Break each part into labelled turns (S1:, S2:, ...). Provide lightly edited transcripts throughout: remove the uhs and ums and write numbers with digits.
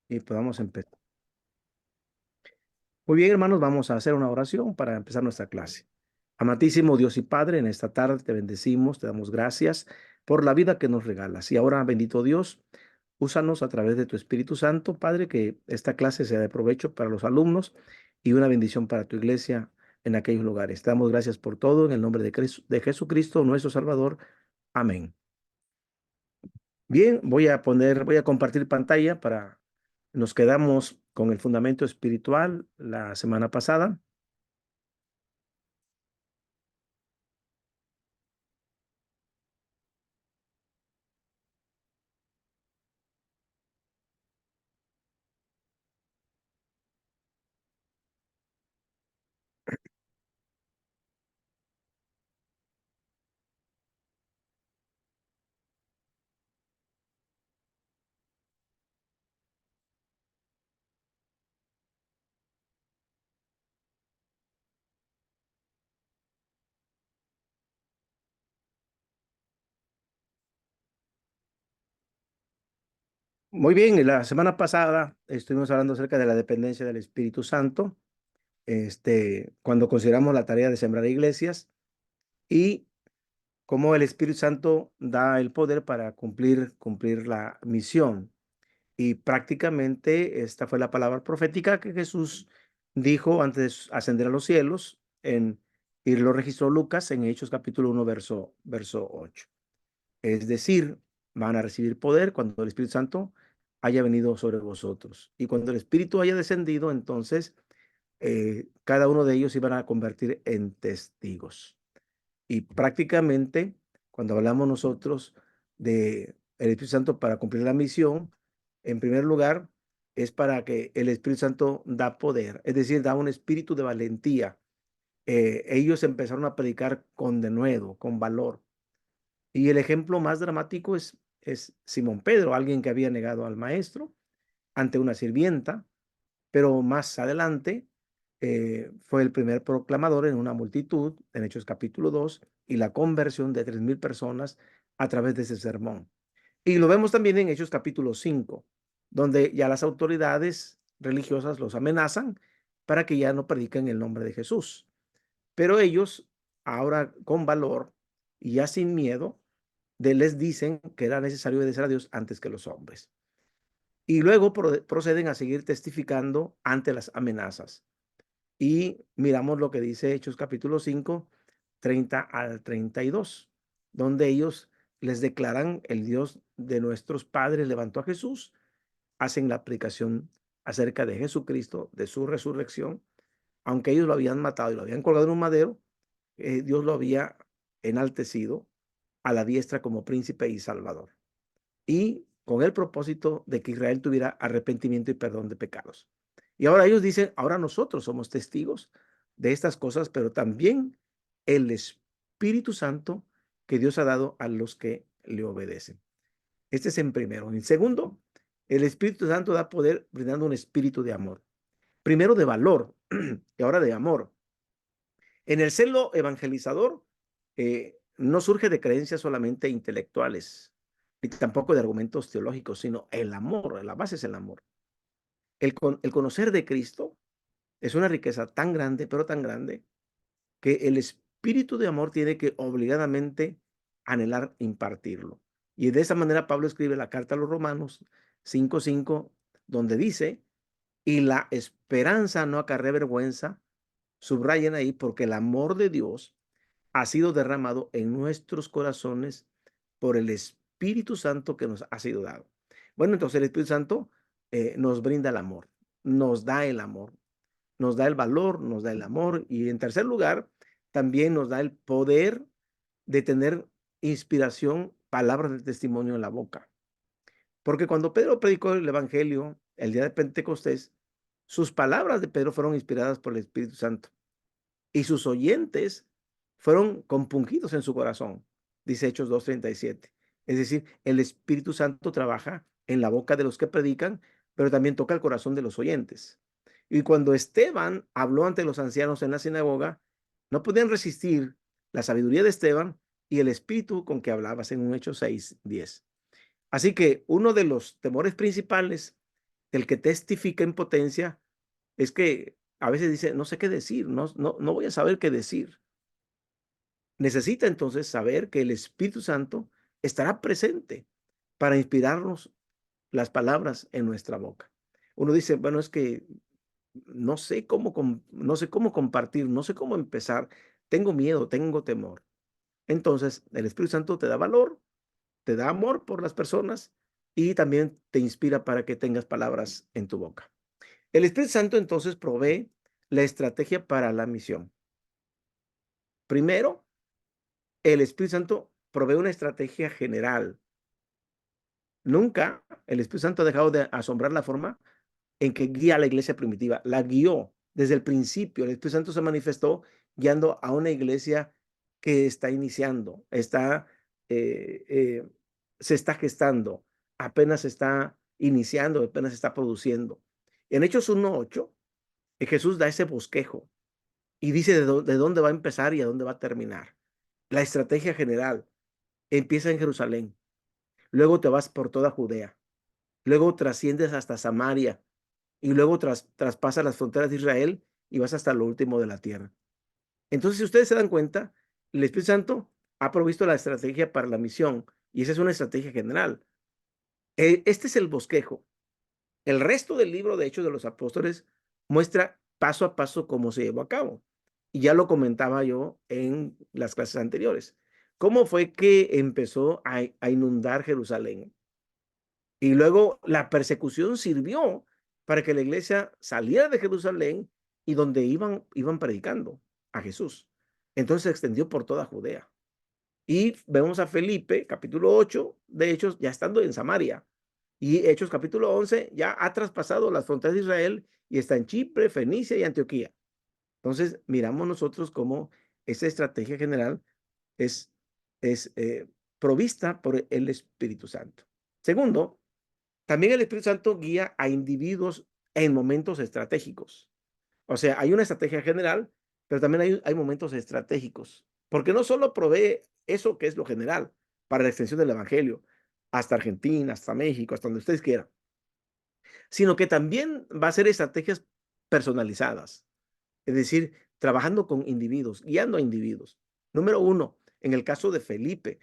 S1: y podamos empezar. Muy bien, hermanos, vamos a hacer una oración para empezar nuestra clase. Amantísimo Dios y Padre, en esta tarde te bendecimos, te damos gracias por la vida que nos regalas. Y ahora, bendito Dios, úsanos a través de tu Espíritu Santo, Padre, que esta clase sea de provecho para los alumnos y una bendición para tu iglesia en aquellos lugares. Te damos gracias por todo en el nombre de Jesucristo, nuestro Salvador. Amén. Bien, voy a compartir pantalla para, nos quedamos con el fundamento espiritual la semana pasada. Muy bien, la semana pasada estuvimos hablando acerca de la dependencia del Espíritu Santo, cuando consideramos la tarea de sembrar iglesias y cómo el Espíritu Santo da el poder para cumplir la misión. Y prácticamente esta fue la palabra profética que Jesús dijo antes de ascender a los cielos, y lo registró Lucas en Hechos capítulo 1, verso 8. Es decir, van a recibir poder cuando el Espíritu Santo haya venido sobre vosotros. Y cuando el Espíritu haya descendido, entonces cada uno de ellos iban a convertir en testigos. Y prácticamente, cuando hablamos nosotros de el Espíritu Santo para cumplir la misión, en primer lugar, es para que el Espíritu Santo da poder, es decir, da un espíritu de valentía. Ellos empezaron a predicar con denuedo, con valor. Y el ejemplo más dramático es Simón Pedro, alguien que había negado al maestro ante una sirvienta, pero más adelante fue el primer proclamador en una multitud, en Hechos capítulo 2 y la conversión de 3,000 personas a través de ese sermón. Y lo vemos también en Hechos capítulo 5, donde ya las autoridades religiosas los amenazan para que ya no prediquen el nombre de Jesús. Pero ellos, ahora con valor y ya sin miedo, les dicen que era necesario obedecer a Dios antes que los hombres. Y luego proceden a seguir testificando ante las amenazas. Y miramos lo que dice Hechos capítulo 5, 30 al 32, donde ellos les declaran: el Dios de nuestros padres levantó a Jesús, hacen la aplicación acerca de Jesucristo, de su resurrección. Aunque ellos lo habían matado y lo habían colgado en un madero, Dios lo había enaltecido a la diestra como príncipe y salvador, y con el propósito de que Israel tuviera arrepentimiento y perdón de pecados. Y ahora ellos dicen: ahora nosotros somos testigos de estas cosas, pero también el Espíritu Santo que Dios ha dado a los que le obedecen. Este es en primero. En segundo, el Espíritu Santo da poder brindando un espíritu de amor. Primero de valor y ahora de amor. En el celo evangelizador no surge de creencias solamente intelectuales, ni tampoco de argumentos teológicos, sino el amor. La base es el amor. El conocer de Cristo es una riqueza tan grande, pero tan grande, que el espíritu de amor tiene que obligadamente anhelar impartirlo. Y de esa manera Pablo escribe la carta a los Romanos 5:5, donde dice: y la esperanza no acarrea vergüenza. Subrayen ahí: porque el amor de Dios ha sido derramado en nuestros corazones por el Espíritu Santo que nos ha sido dado. Bueno, entonces el Espíritu Santo nos brinda el amor, nos da el amor, nos da el valor, nos da el amor, y en tercer lugar, también nos da el poder de tener inspiración, palabras de testimonio en la boca. Porque cuando Pedro predicó el Evangelio el día de Pentecostés, sus palabras de Pedro fueron inspiradas por el Espíritu Santo, y sus oyentes fueron compungidos en su corazón, dice Hechos 2:37. Es decir, el Espíritu Santo trabaja en la boca de los que predican, pero también toca el corazón de los oyentes. Y cuando Esteban habló ante los ancianos en la sinagoga, no podían resistir la sabiduría de Esteban y el espíritu con que hablaba, en Hechos 6:10. Así que uno de los temores principales El que testifica en potencia es que a veces dice, no sé qué decir, no voy a saber qué decir. Necesita entonces saber que el Espíritu Santo estará presente para inspirarnos las palabras en nuestra boca. Uno dice, bueno, es que no sé cómo compartir, no sé cómo empezar, tengo miedo, tengo temor. Entonces, el Espíritu Santo te da valor, te da amor por las personas y también te inspira para que tengas palabras en tu boca. El Espíritu Santo entonces provee la estrategia para la misión. Primero, el Espíritu Santo provee una estrategia general. Nunca el Espíritu Santo ha dejado de asombrar la forma en que guía a la iglesia primitiva. La guió desde el principio. El Espíritu Santo se manifestó guiando a una iglesia que está iniciando, eh, eh, se está gestando, apenas está iniciando, apenas está produciendo. En Hechos 1:8, Jesús da ese bosquejo y dice de dónde va a empezar y a dónde va a terminar. La estrategia general empieza en Jerusalén, luego te vas por toda Judea, luego trasciendes hasta Samaria y luego traspasas las fronteras de Israel y vas hasta lo último de la tierra. Entonces, si ustedes se dan cuenta, el Espíritu Santo ha provisto la estrategia para la misión y esa es una estrategia general. Este es el bosquejo. El resto del libro de Hechos de los Apóstoles muestra paso a paso cómo se llevó a cabo. Y ya lo comentaba yo en las clases anteriores. ¿Cómo fue que empezó a inundar Jerusalén? Y luego la persecución sirvió para que la iglesia saliera de Jerusalén y donde iban predicando a Jesús. Entonces se extendió por toda Judea. Y vemos a Felipe, capítulo 8 de Hechos, ya estando en Samaria. Y Hechos capítulo 11 ya ha traspasado las fronteras de Israel y está en Chipre, Fenicia y Antioquía. Entonces miramos nosotros cómo esa estrategia general es, es provista por el Espíritu Santo. Segundo, también el Espíritu Santo guía a individuos en momentos estratégicos. O sea, hay una estrategia general, pero también hay momentos estratégicos, porque no solo provee eso que es lo general para la extensión del evangelio, hasta Argentina, hasta México, hasta donde ustedes quieran, sino que también va a ser estrategias personalizadas, es decir, trabajando con individuos, guiando a individuos. Número uno, en el caso de Felipe,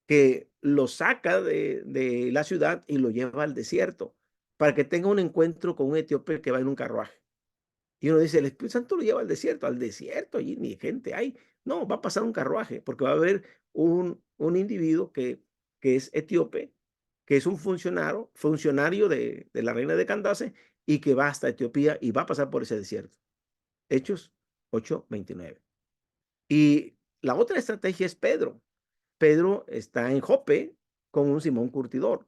S1: que lo saca de la ciudad y lo lleva al desierto para que tenga un encuentro con un etíope que va en un carruaje. Y uno dice, el Espíritu Santo lo lleva al desierto, allí ni gente hay. No, va a pasar un carruaje, porque va a haber un individuo que es etíope, que es un funcionario de la reina de Candace y que va hasta Etiopía y va a pasar por ese desierto. Hechos 8:29. Y la otra estrategia es Pedro. Pedro está en Jope con un Simón Curtidor.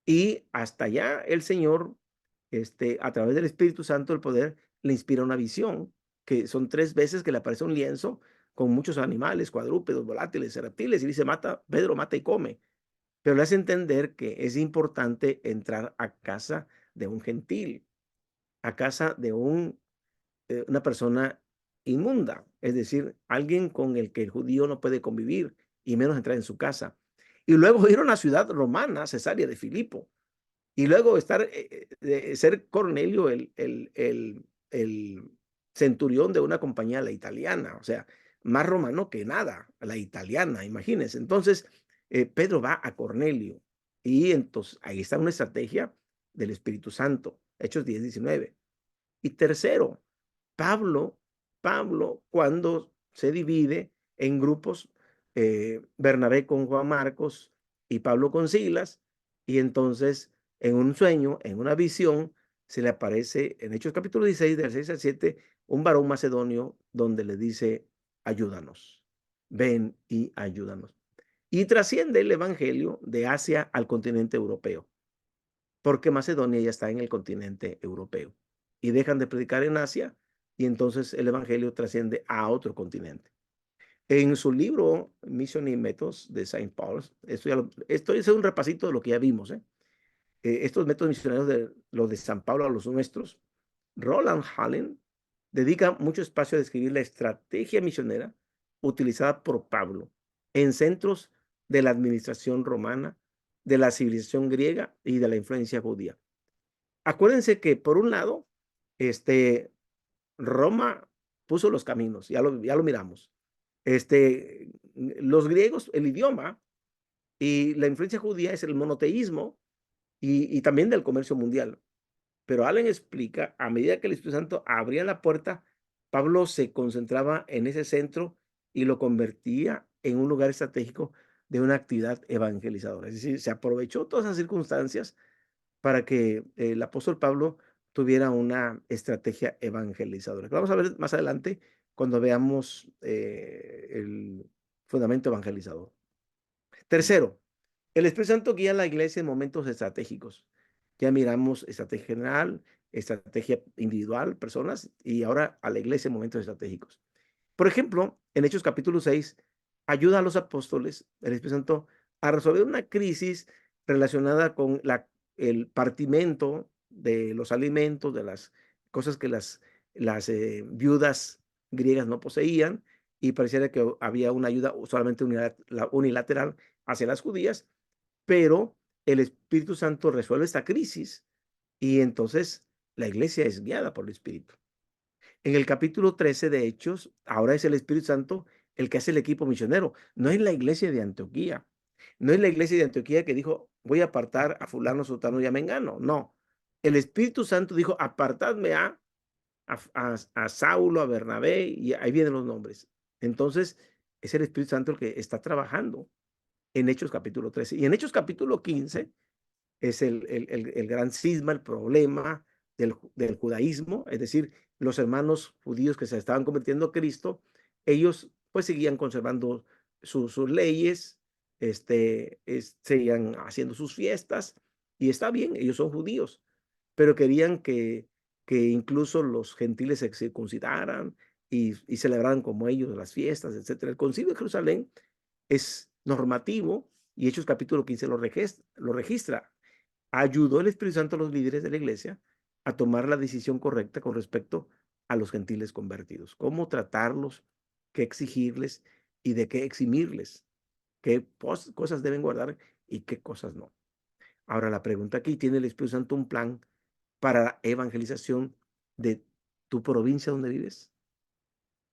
S1: Y hasta allá el Señor, a través del Espíritu Santo, el poder, le inspira una visión, que son 3 veces que le aparece un lienzo con muchos animales, cuadrúpedos, volátiles, reptiles, y dice, mata, Pedro, mata y come. Pero le hace entender que es importante entrar a casa de un gentil, a casa de una persona inmunda, es decir, alguien con el que el judío no puede convivir y menos entrar en su casa. Y luego ir a una ciudad romana, Cesarea de Filipo, y luego ser Cornelio el centurión de una compañía, la italiana, o sea, más romano que nada, la italiana, imagínense. Entonces, Pedro va a Cornelio y entonces ahí está una estrategia del Espíritu Santo, Hechos 10:19. Y tercero, Pablo, Pablo cuando se divide en grupos, Bernabé con Juan Marcos y Pablo con Silas, y entonces en un sueño, en una visión, se le aparece en Hechos capítulo 16, del 6 al 7, un varón macedonio donde le dice, ayúdanos, ven y ayúdanos. Y trasciende el evangelio de Asia al continente europeo, porque Macedonia ya está en el continente europeo. Y dejan de predicar en Asia y entonces el evangelio trasciende a otro continente. En su libro Mission y Métodos de Saint Paul, esto es un repasito de lo que ya vimos, ¿eh? Estos métodos misioneros de los de San Pablo a los nuestros, Roland Hallen dedica mucho espacio a describir la estrategia misionera utilizada por Pablo en centros de la administración romana, de la civilización griega y de la influencia judía. Acuérdense que por un lado, este, Roma puso los caminos, ya lo miramos. Los griegos, el idioma y la influencia judía es el monoteísmo y también del comercio mundial. Pero Allen explica, a medida que el Espíritu Santo abría la puerta, Pablo se concentraba en ese centro y lo convertía en un lugar estratégico de una actividad evangelizadora. Es decir, se aprovechó todas esas circunstancias para que el apóstol Pablo tuviera una estrategia evangelizadora. Vamos a ver más adelante cuando veamos el fundamento evangelizador. Tercero, el Espíritu Santo guía a la iglesia en momentos estratégicos. Ya miramos estrategia general, estrategia individual, personas, y ahora a la iglesia en momentos estratégicos. Por ejemplo, en Hechos capítulo 6, ayuda a los apóstoles, el Espíritu Santo, a resolver una crisis relacionada con el partimento de los alimentos, de las cosas que las viudas griegas no poseían, y pareciera que había una ayuda solamente unilateral hacia las judías, pero el Espíritu Santo resuelve esta crisis y entonces la iglesia es guiada por el Espíritu. En el capítulo 13 de Hechos, ahora es el Espíritu Santo el que hace el equipo misionero. No es la iglesia de Antioquía. No es la iglesia de Antioquía que dijo, voy a apartar a fulano, sotano y a mengano. No. El Espíritu Santo dijo, apartadme a Saulo, a Bernabé, y ahí vienen los nombres. Entonces, es el Espíritu Santo el que está trabajando en Hechos capítulo 13. Y en Hechos capítulo 15 es el gran cisma, el problema del judaísmo, es decir, los hermanos judíos que se estaban convirtiendo a Cristo, ellos pues seguían conservando sus leyes, seguían haciendo sus fiestas, y está bien, ellos son judíos, pero querían que incluso los gentiles se circuncidaran y celebraran como ellos las fiestas, etcétera. El concilio de Jerusalén es normativo y Hechos capítulo 15 lo registra. Ayudó el Espíritu Santo a los líderes de la iglesia a tomar la decisión correcta con respecto a los gentiles convertidos, cómo tratarlos, qué exigirles y de qué eximirles, qué cosas deben guardar y qué cosas no. Ahora la pregunta aquí, ¿tiene el Espíritu Santo un plan para la evangelización de tu provincia donde vives,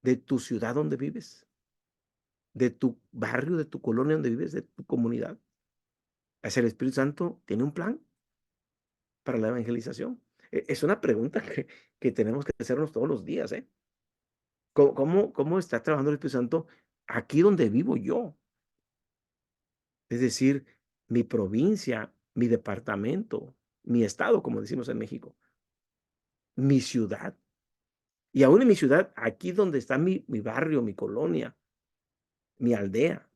S1: de tu ciudad donde vives, de tu barrio, de tu colonia donde vives, de tu comunidad? ¿Es el Espíritu Santo tiene un plan para la evangelización? Es una pregunta que tenemos que hacernos todos los días, ¿eh? ¿Cómo está trabajando el Espíritu Santo aquí donde vivo yo? Es decir, mi provincia, mi departamento, mi estado, como decimos en México, mi ciudad. Y aún en mi ciudad, aquí donde está mi barrio, mi colonia, mi aldea,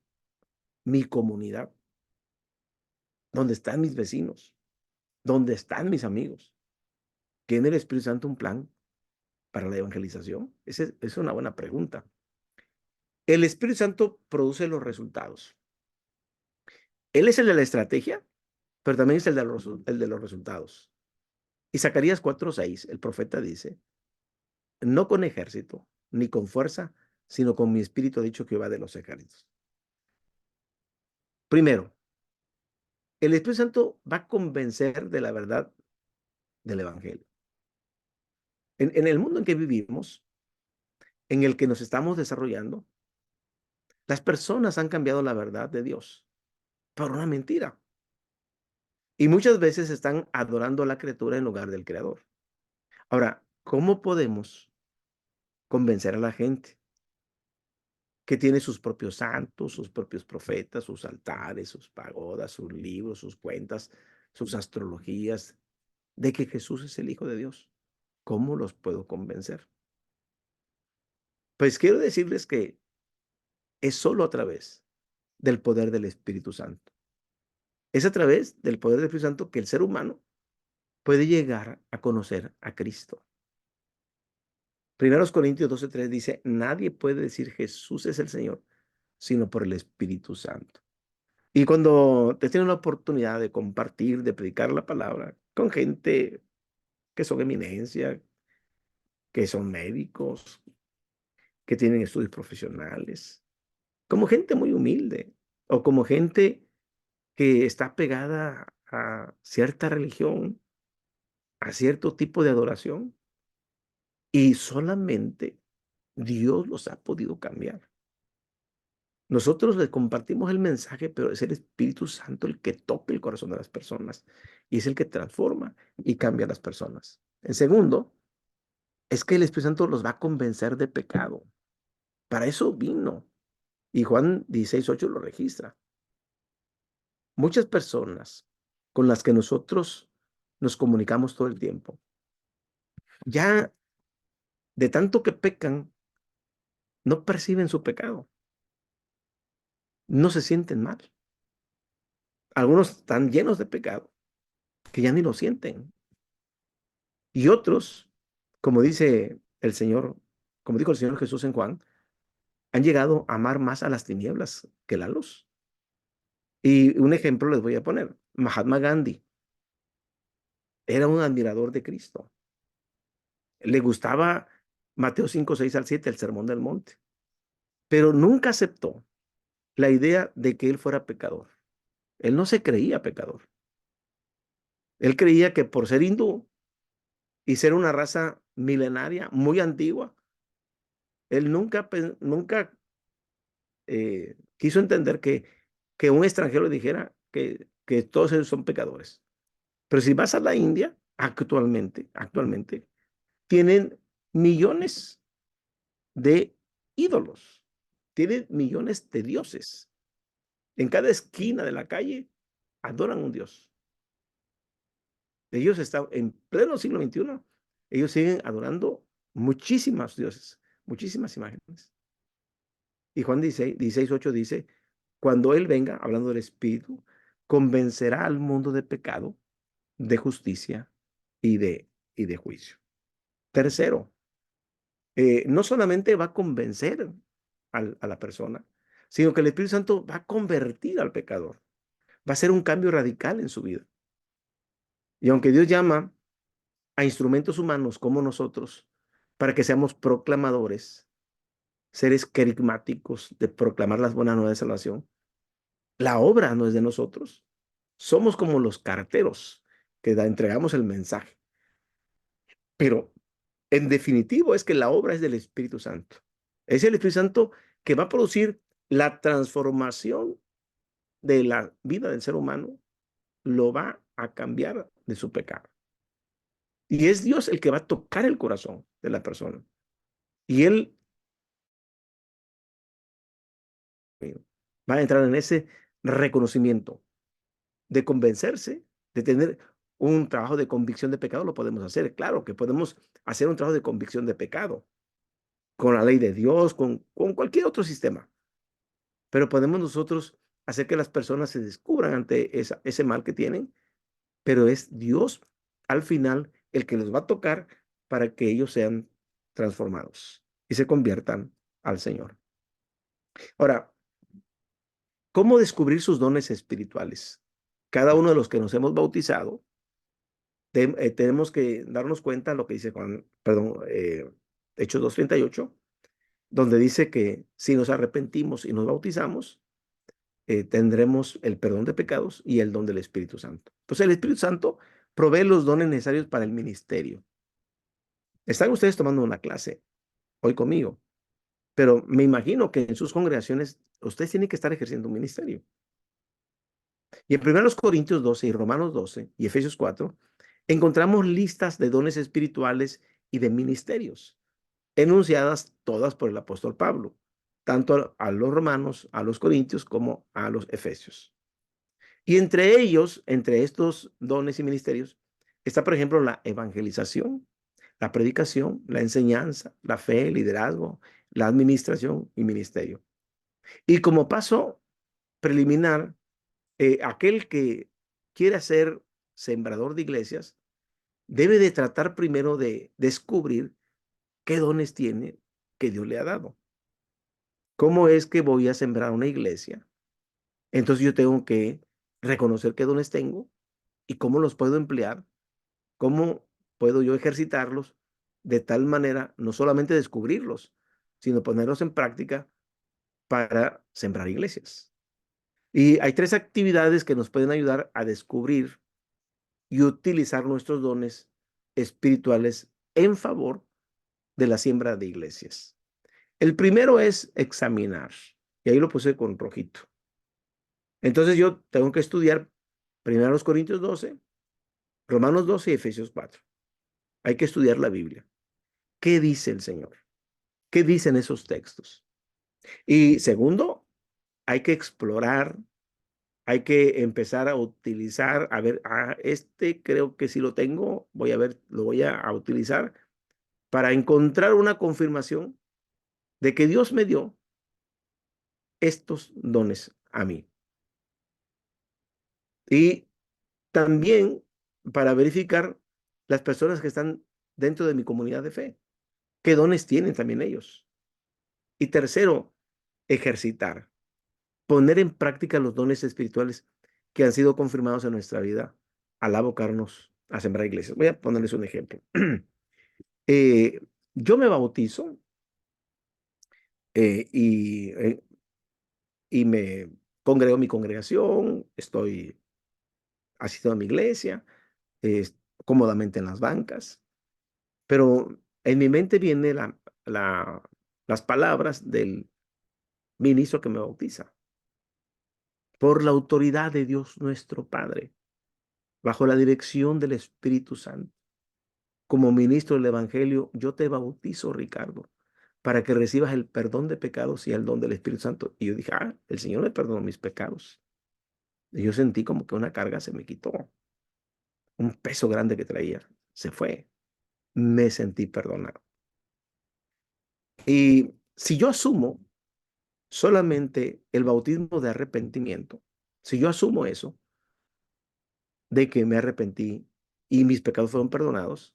S1: mi comunidad, donde están mis vecinos, donde están mis amigos. ¿Tiene el Espíritu Santo un plan para la evangelización? Esa es una buena pregunta. El Espíritu Santo produce los resultados. Él es el de la estrategia, pero también es el de los resultados. Y Zacarías 4:6, el profeta dice, no con ejército, ni con fuerza, sino con mi espíritu ha dicho Jehová de los ejércitos. Primero, el Espíritu Santo va a convencer de la verdad del Evangelio. En el mundo en que vivimos, en el que nos estamos desarrollando, las personas han cambiado la verdad de Dios por una mentira. Y muchas veces están adorando a la criatura en lugar del Creador. Ahora, ¿cómo podemos convencer a la gente que tiene sus propios santos, sus propios profetas, sus altares, sus pagodas, sus libros, sus cuentas, sus astrologías, de que Jesús es el Hijo de Dios? ¿Cómo los puedo convencer? Pues quiero decirles que es solo a través del poder del Espíritu Santo. Es a través del poder del Espíritu Santo que el ser humano puede llegar a conocer a Cristo. Primeros Corintios 12:3 dice, nadie puede decir Jesús es el Señor, sino por el Espíritu Santo. Y cuando te tienes la oportunidad de compartir, de predicar la palabra con gente que son eminencia, que son médicos, que tienen estudios profesionales, como gente muy humilde o como gente que está pegada a cierta religión, a cierto tipo de adoración y solamente Dios los ha podido cambiar. Nosotros le compartimos el mensaje, pero es el Espíritu Santo el que toca el corazón de las personas y es el que transforma y cambia a las personas. En segundo, es que el Espíritu Santo los va a convencer de pecado. Para eso vino. Y Juan 16:8 lo registra. Muchas personas con las que nosotros nos comunicamos todo el tiempo, ya de tanto que pecan, no perciben su pecado, no se sienten mal. Algunos están llenos de pecado, que ya ni lo sienten. Y otros, como dice el Señor, como dijo el Señor Jesús en Juan, han llegado a amar más a las tinieblas que la luz. Y un ejemplo les voy a poner. Mahatma Gandhi era un admirador de Cristo. Le gustaba Mateo 5:6 al 7, el Sermón del Monte, pero nunca aceptó la idea de que él fuera pecador. Él no se creía pecador. Él creía que por ser hindú y ser una raza milenaria, muy antigua, él nunca quiso entender que un extranjero le dijera que todos ellos son pecadores. Pero si vas a la India, actualmente, tienen millones de ídolos, tienen millones de dioses. En cada esquina de la calle adoran a un dios. Ellos están en pleno siglo XXI, ellos siguen adorando muchísimos dioses, muchísimas imágenes. Y Juan 16:8 dice, cuando Él venga, hablando del Espíritu, convencerá al mundo de pecado, de justicia y de juicio. Tercero, no solamente va a convencer a la persona, sino que el Espíritu Santo va a convertir al pecador. Va a ser un cambio radical en su vida. Y aunque Dios llama a instrumentos humanos como nosotros para que seamos proclamadores, seres carismáticos de proclamar las buenas nuevas de salvación, la obra no es de nosotros. Somos como los carteros que entregamos el mensaje. Pero en definitivo es que la obra es del Espíritu Santo. Es el Espíritu Santo que va a producir la transformación de la vida del ser humano, lo va a cambiar de su pecado. Y es Dios el que va a tocar el corazón de la persona. Y Él va a entrar en ese reconocimiento de convencerse, de tener un trabajo de convicción de pecado, lo podemos hacer. Claro que podemos hacer un trabajo de convicción de pecado con la ley de Dios, con cualquier otro sistema. Pero podemos nosotros hacer que las personas se descubran ante ese mal que tienen, pero es Dios al final el que los va a tocar para que ellos sean transformados y se conviertan al Señor. Ahora, ¿cómo descubrir sus dones espirituales? Cada uno de los que nos hemos bautizado, tenemos que darnos cuenta de lo que dice Hechos 2:38, donde dice que si nos arrepentimos y nos bautizamos, tendremos el perdón de pecados y el don del Espíritu Santo. Entonces, el Espíritu Santo provee los dones necesarios para el ministerio. Están ustedes tomando una clase hoy conmigo, pero me imagino que en sus congregaciones ustedes tienen que estar ejerciendo un ministerio. Y en 1 Corintios 12 y Romanos 12 y Efesios 4 encontramos listas de dones espirituales y de ministerios, enunciadas todas por el apóstol Pablo, tanto a los romanos, a los corintios, como a los efesios. Y entre ellos, entre estos dones y ministerios, está, por ejemplo, la evangelización, la predicación, la enseñanza, la fe, el liderazgo, la administración y ministerio. Y como paso preliminar, aquel que quiera ser sembrador de iglesias debe de tratar primero de descubrir qué dones tiene que Dios le ha dado. ¿Cómo es que voy a sembrar una iglesia? Entonces yo tengo que reconocer qué dones tengo y cómo los puedo emplear, cómo puedo yo ejercitarlos de tal manera, no solamente descubrirlos, sino ponerlos en práctica para sembrar iglesias. Y hay tres actividades que nos pueden ayudar a descubrir y utilizar nuestros dones espirituales en favor de la siembra de iglesias. El primero es examinar, y ahí lo puse con rojito. Entonces yo tengo que estudiar primero los Corintios 12, Romanos 12 y Efesios 4. Hay que estudiar la Biblia. ¿Qué dice el Señor? ¿Qué dicen esos textos? Y segundo, hay que explorar, hay que empezar a utilizar, a ver, este creo que sí lo tengo, voy a ver, lo voy a utilizar para encontrar una confirmación de que Dios me dio estos dones a mí. Y también para verificar las personas que están dentro de mi comunidad de fe, qué dones tienen también ellos. Y tercero, ejercitar, poner en práctica los dones espirituales que han sido confirmados en nuestra vida al abocarnos a sembrar iglesias. Voy a ponerles un ejemplo. Eh, yo me bautizo eh, y, eh, y me congrego en mi congregación, estoy asistiendo a mi iglesia, eh, cómodamente en las bancas, pero en mi mente viene la, las palabras del ministro que me bautiza. Por la autoridad de Dios nuestro Padre, bajo la dirección del Espíritu Santo. Como ministro del Evangelio, yo te bautizo, Ricardo, para que recibas el perdón de pecados y el don del Espíritu Santo. Y yo dije, el Señor me perdonó mis pecados. Y yo sentí como que una carga se me quitó, un peso grande que traía, se fue. Me sentí perdonado. Y si yo asumo solamente el bautismo de arrepentimiento, si yo asumo eso, de que me arrepentí y mis pecados fueron perdonados,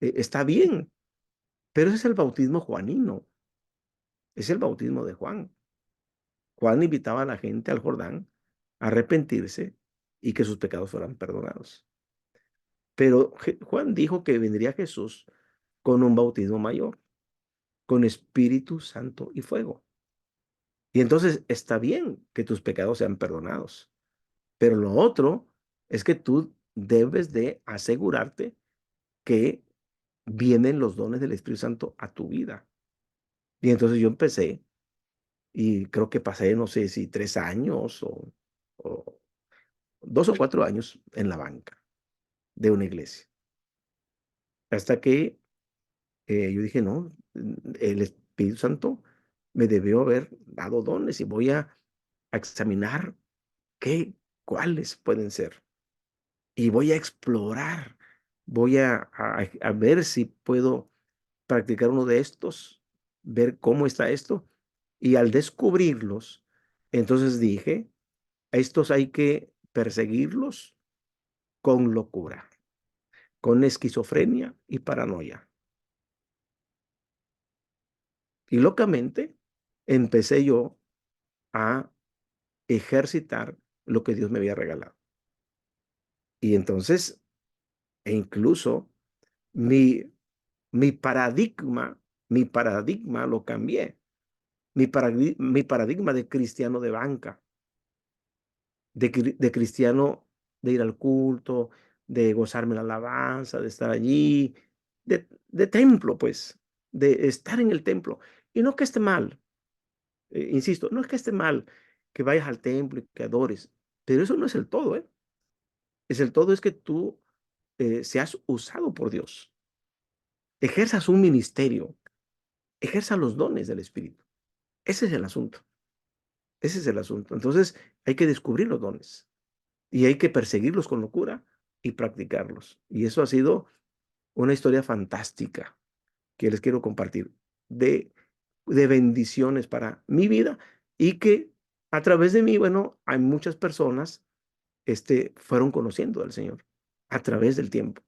S1: está bien, pero ese es el bautismo juanino, es el bautismo de Juan. Juan invitaba a la gente al Jordán a arrepentirse y que sus pecados fueran perdonados. Pero Juan dijo que vendría Jesús con un bautismo mayor, con Espíritu Santo y fuego. Y entonces está bien que tus pecados sean perdonados, pero lo otro es que tú debes de asegurarte que vienen los dones del Espíritu Santo a tu vida. Y entonces yo empecé y creo que pasé, no sé si 3 años o 2 o 4 años en la banca de una iglesia. Hasta que yo dije, no, el Espíritu Santo me debió haber dado dones y voy a examinar cuáles pueden ser. Y voy a explorar, voy a ver si puedo practicar uno de estos, ver cómo está esto. Y al descubrirlos, entonces dije, a estos hay que perseguirlos con locura, con esquizofrenia y paranoia. Y locamente empecé yo a ejercitar lo que Dios me había regalado. Y entonces, e incluso mi, mi paradigma lo cambié. Mi paradigma de cristiano de banca, de cristiano de ir al culto, de gozarme la alabanza, de estar allí, de templo, pues, de estar en el templo. Y no que esté mal, insisto, no es que esté mal que vayas al templo y que adores, pero eso no es el todo, ¿eh? Es el todo es que tú seas usado por Dios, ejerzas un ministerio, ejerzas los dones del Espíritu. Ese es el asunto, ese es el asunto. Entonces hay que descubrir los dones y hay que perseguirlos con locura y practicarlos. Y eso ha sido una historia fantástica que les quiero compartir de bendiciones para mi vida y que a través de mí, bueno, hay muchas personas fueron conociendo al Señor a través del tiempo.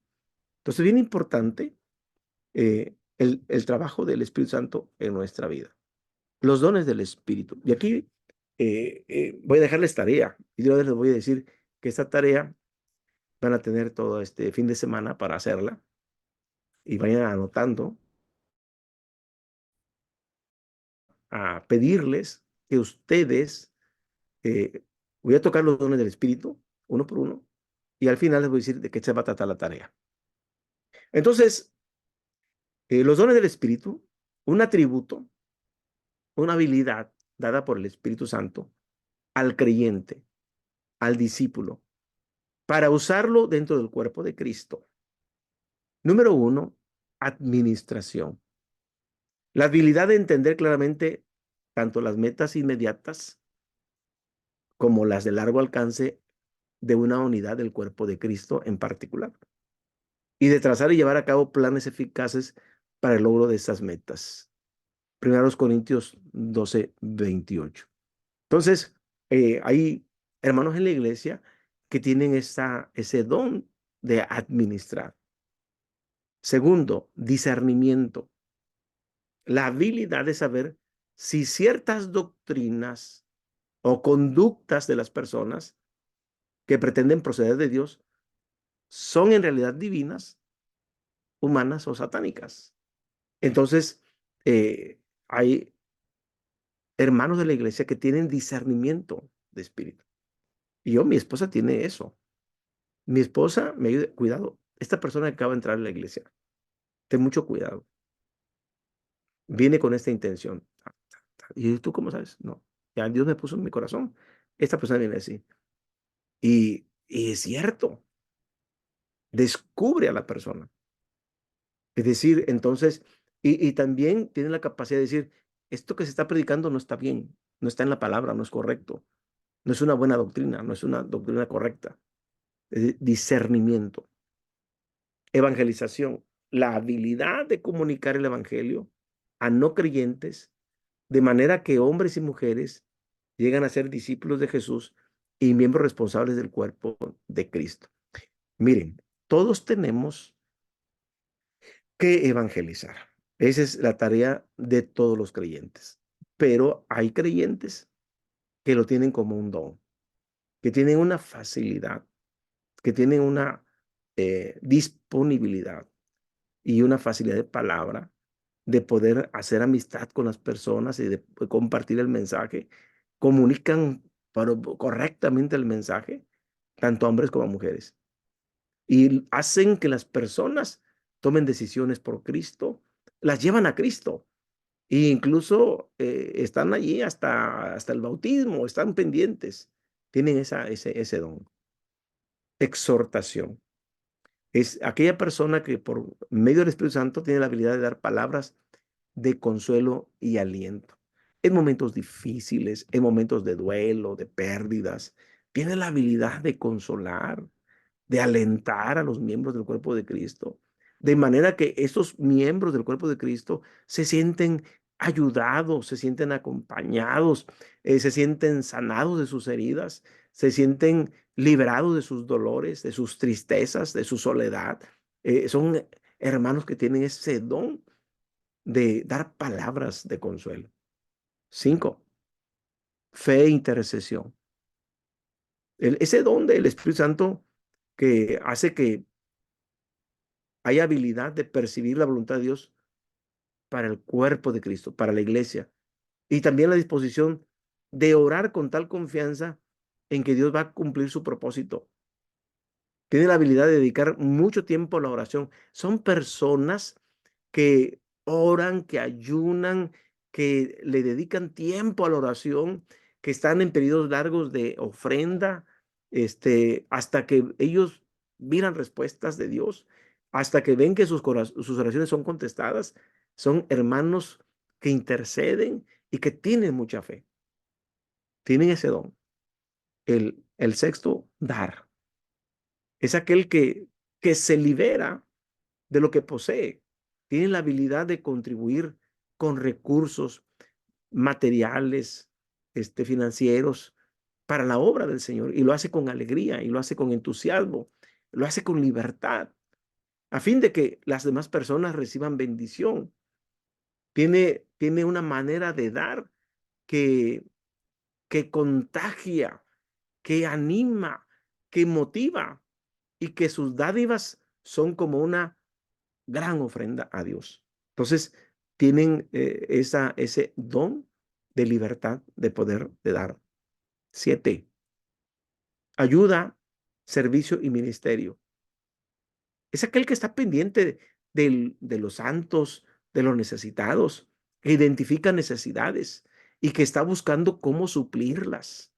S1: Entonces, bien importante el trabajo del Espíritu Santo en nuestra vida. Los dones del Espíritu. Y aquí voy a dejarles tarea. Y yo les voy a decir que esta tarea van a tener todo este fin de semana para hacerla. Y vayan anotando a pedirles que ustedes, eh, voy a tocar los dones del Espíritu, uno por uno, y al final les voy a decir de qué se va a tratar la tarea. Entonces, los dones del Espíritu, un atributo, una habilidad dada por el Espíritu Santo al creyente, al discípulo, para usarlo dentro del cuerpo de Cristo. Número uno, administración. La habilidad de entender claramente tanto las metas inmediatas como las de largo alcance de una unidad del cuerpo de Cristo en particular, y de trazar y llevar a cabo planes eficaces para el logro de estas metas. 1 Corintios 12, 28. Entonces, hay hermanos en la iglesia que tienen ese don de administrar. Segundo, discernimiento. La habilidad de saber si ciertas doctrinas o conductas de las personas que pretenden proceder de Dios son en realidad divinas, humanas o satánicas. Entonces, hay hermanos de la iglesia que tienen discernimiento de espíritu. Y mi esposa tiene eso. Mi esposa me ayuda, cuidado, esta persona que acaba de entrar a la iglesia, ten mucho cuidado. Viene con esta intención. ¿Y tú cómo sabes? No, ya Dios me puso en mi corazón. Esta persona viene así. Y es cierto, descubre a la persona. Es decir, entonces, y también tiene la capacidad de decir, esto que se está predicando no está bien, no está en la palabra, no es correcto, no es una buena doctrina, no es una doctrina correcta. Es decir, discernimiento, evangelización, la habilidad de comunicar el evangelio a no creyentes, de manera que hombres y mujeres llegan a ser discípulos de Jesús y miembros responsables del cuerpo de Cristo. Miren, todos tenemos que evangelizar. Esa es la tarea de todos los creyentes. Pero hay creyentes que lo tienen como un don, que tienen una facilidad, que tienen una disponibilidad y una facilidad de palabra de poder hacer amistad con las personas y de compartir el mensaje. Comunican correctamente el mensaje, tanto a hombres como a mujeres. Y hacen que las personas tomen decisiones por Cristo, las llevan a Cristo. E incluso están allí hasta el bautismo, están pendientes. Tienen ese don. Exhortación. Es aquella persona que por medio del Espíritu Santo tiene la habilidad de dar palabras de consuelo y aliento. En momentos difíciles, en momentos de duelo, de pérdidas, tiene la habilidad de consolar, de alentar a los miembros del cuerpo de Cristo, de manera que estos miembros del cuerpo de Cristo se sienten ayudados, se sienten acompañados, se sienten sanados de sus heridas, se sienten liberados de sus dolores, de sus tristezas, de su soledad. Son hermanos que tienen ese don de dar palabras de consuelo. 5, fe e intercesión. Ese don del Espíritu Santo que hace que haya habilidad de percibir la voluntad de Dios para el cuerpo de Cristo, para la iglesia. Y también la disposición de orar con tal confianza en que Dios va a cumplir su propósito. Tiene la habilidad de dedicar mucho tiempo a la oración. Son personas que oran, que ayunan, que le dedican tiempo a la oración, que están en periodos largos de ofrenda, hasta que ellos miran respuestas de Dios, hasta que ven que sus oraciones son contestadas. Son hermanos que interceden y que tienen mucha fe. Tienen ese don. El sexto, dar. Es aquel que se libera de lo que posee. Tiene la habilidad de contribuir con recursos materiales, financieros, para la obra del Señor. Y lo hace con alegría, y lo hace con entusiasmo, lo hace con libertad, a fin de que las demás personas reciban bendición. Tiene una manera de dar que, que contagia, que anima, que motiva, y que sus dádivas son como una gran ofrenda a Dios. Entonces, tienen ese don de libertad de poder de dar. 7, ayuda, servicio y ministerio. Es aquel que está pendiente de los santos, de los necesitados, que identifica necesidades y que está buscando cómo suplirlas,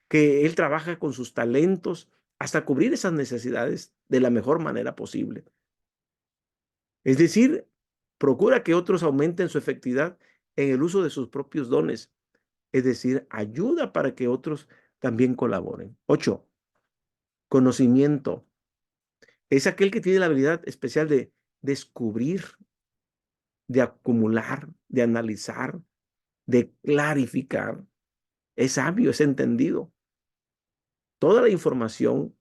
S1: que él trabaja con sus talentos hasta cubrir esas necesidades de la mejor manera posible. Es decir, procura que otros aumenten su efectividad en el uso de sus propios dones. Es decir, ayuda para que otros también colaboren. 8. Conocimiento. Es aquel que tiene la habilidad especial de descubrir, de acumular, de analizar, de clarificar. Es sabio, es entendido. Toda la información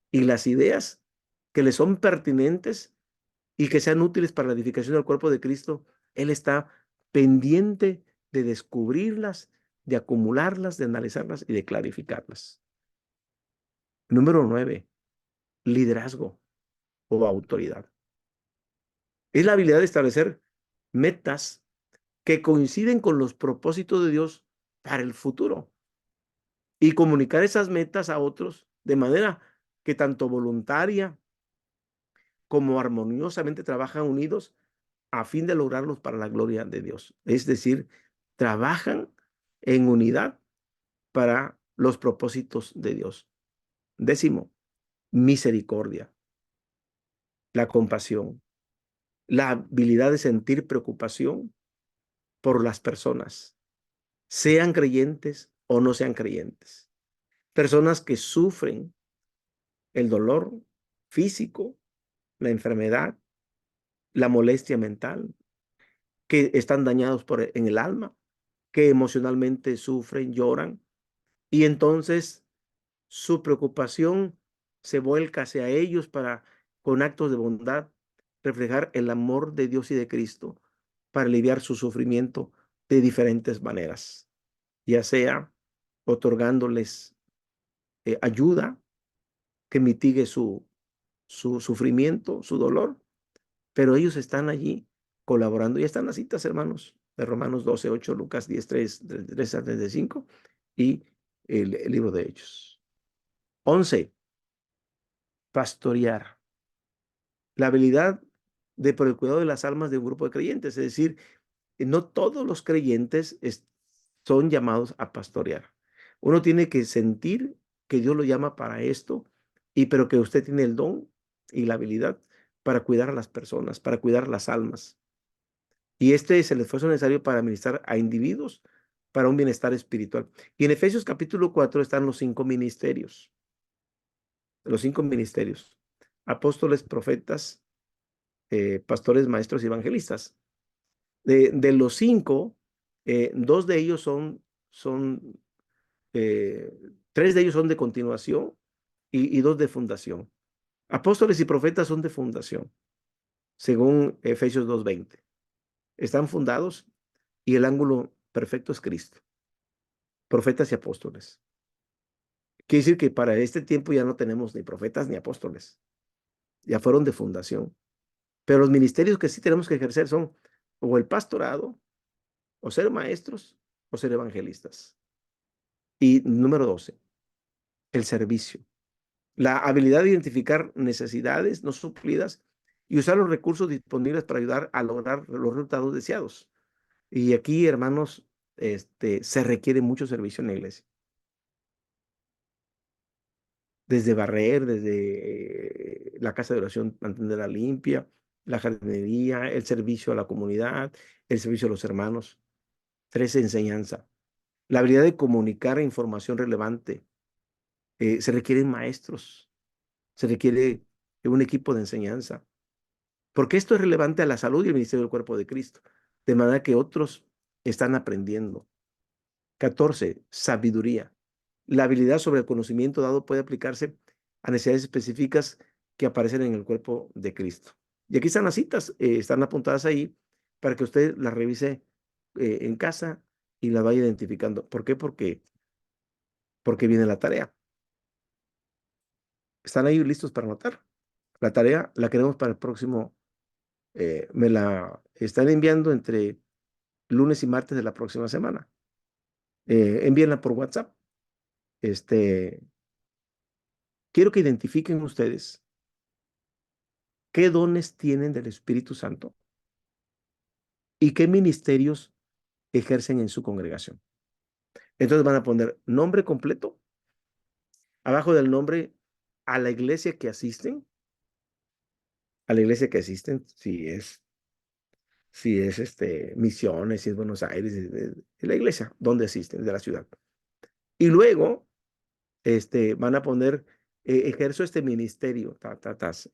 S1: y las ideas que le son pertinentes y que sean útiles para la edificación del cuerpo de Cristo, Él está pendiente de descubrirlas, de acumularlas, de analizarlas y de clarificarlas. Número 9, liderazgo o autoridad. Es la habilidad de establecer metas que coinciden con los propósitos de Dios para el futuro y comunicar esas metas a otros de manera que tanto voluntaria como armoniosamente trabajan unidos a fin de lograrlos para la gloria de Dios. Es decir, trabajan en unidad para los propósitos de Dios. 10, misericordia, la compasión, la habilidad de sentir preocupación por las personas, sean creyentes o no sean creyentes. Personas que sufren el dolor físico, la enfermedad, la molestia mental, que están dañados en el alma, que emocionalmente sufren, lloran, y entonces su preocupación se vuelca hacia ellos para, con actos de bondad, reflejar el amor de Dios y de Cristo para aliviar su sufrimiento de diferentes maneras, ya sea otorgándoles ayuda que mitigue su sufrimiento, su dolor, pero ellos están allí colaborando. Ya están las citas, hermanos, de Romanos 12, 8, Lucas 10, 3 a 35 y el libro de Hechos. 11, pastorear. La habilidad de por el cuidado de las almas de un grupo de creyentes, es decir, no todos los creyentes son llamados a pastorear. Uno tiene que sentir que Dios lo llama para esto, pero que usted tiene el don y la habilidad para cuidar a las personas, para cuidar las almas. Y este es el esfuerzo necesario para administrar a individuos para un bienestar espiritual. Y en Efesios capítulo 4 están los 5 ministerios. Los 5 ministerios. Apóstoles, profetas, pastores, maestros y evangelistas. De los 5, 2 de ellos son 3 de ellos son de continuación y 2 de fundación. Apóstoles y profetas son de fundación, según Efesios 2:20. Están fundados y el ángulo perfecto es Cristo. Profetas y apóstoles. Quiere decir que para este tiempo ya no tenemos ni profetas ni apóstoles. Ya fueron de fundación. Pero los ministerios que sí tenemos que ejercer son o el pastorado, o ser maestros, o ser evangelistas. Y número 12, el servicio. La habilidad de identificar necesidades no suplidas y usar los recursos disponibles para ayudar a lograr los resultados deseados. Y aquí, hermanos, se requiere mucho servicio en la iglesia. Desde barrer, desde la casa de oración, mantenerla limpia, la jardinería, el servicio a la comunidad, el servicio a los hermanos. 13, enseñanza. La habilidad de comunicar información relevante. Se requieren maestros, se requiere un equipo de enseñanza, porque esto es relevante a la salud y el ministerio del cuerpo de Cristo, de manera que otros están aprendiendo. 14, sabiduría. La habilidad sobre el conocimiento dado puede aplicarse a necesidades específicas que aparecen en el cuerpo de Cristo. Y aquí están las citas, están apuntadas ahí para que usted las revise en casa y las vaya identificando. ¿Por qué? Porque viene la tarea. ¿Están ahí listos para anotar? La tarea la queremos para el próximo, me la están enviando entre lunes y martes de la próxima semana. Envíenla por WhatsApp. Quiero que identifiquen ustedes qué dones tienen del Espíritu Santo y qué ministerios ejercen en su congregación. Entonces van a poner nombre completo, abajo del nombre a la iglesia que asisten, si es Misiones, si es Buenos Aires, es la iglesia donde asisten de la ciudad. Y luego van a poner, ejerzo este ministerio,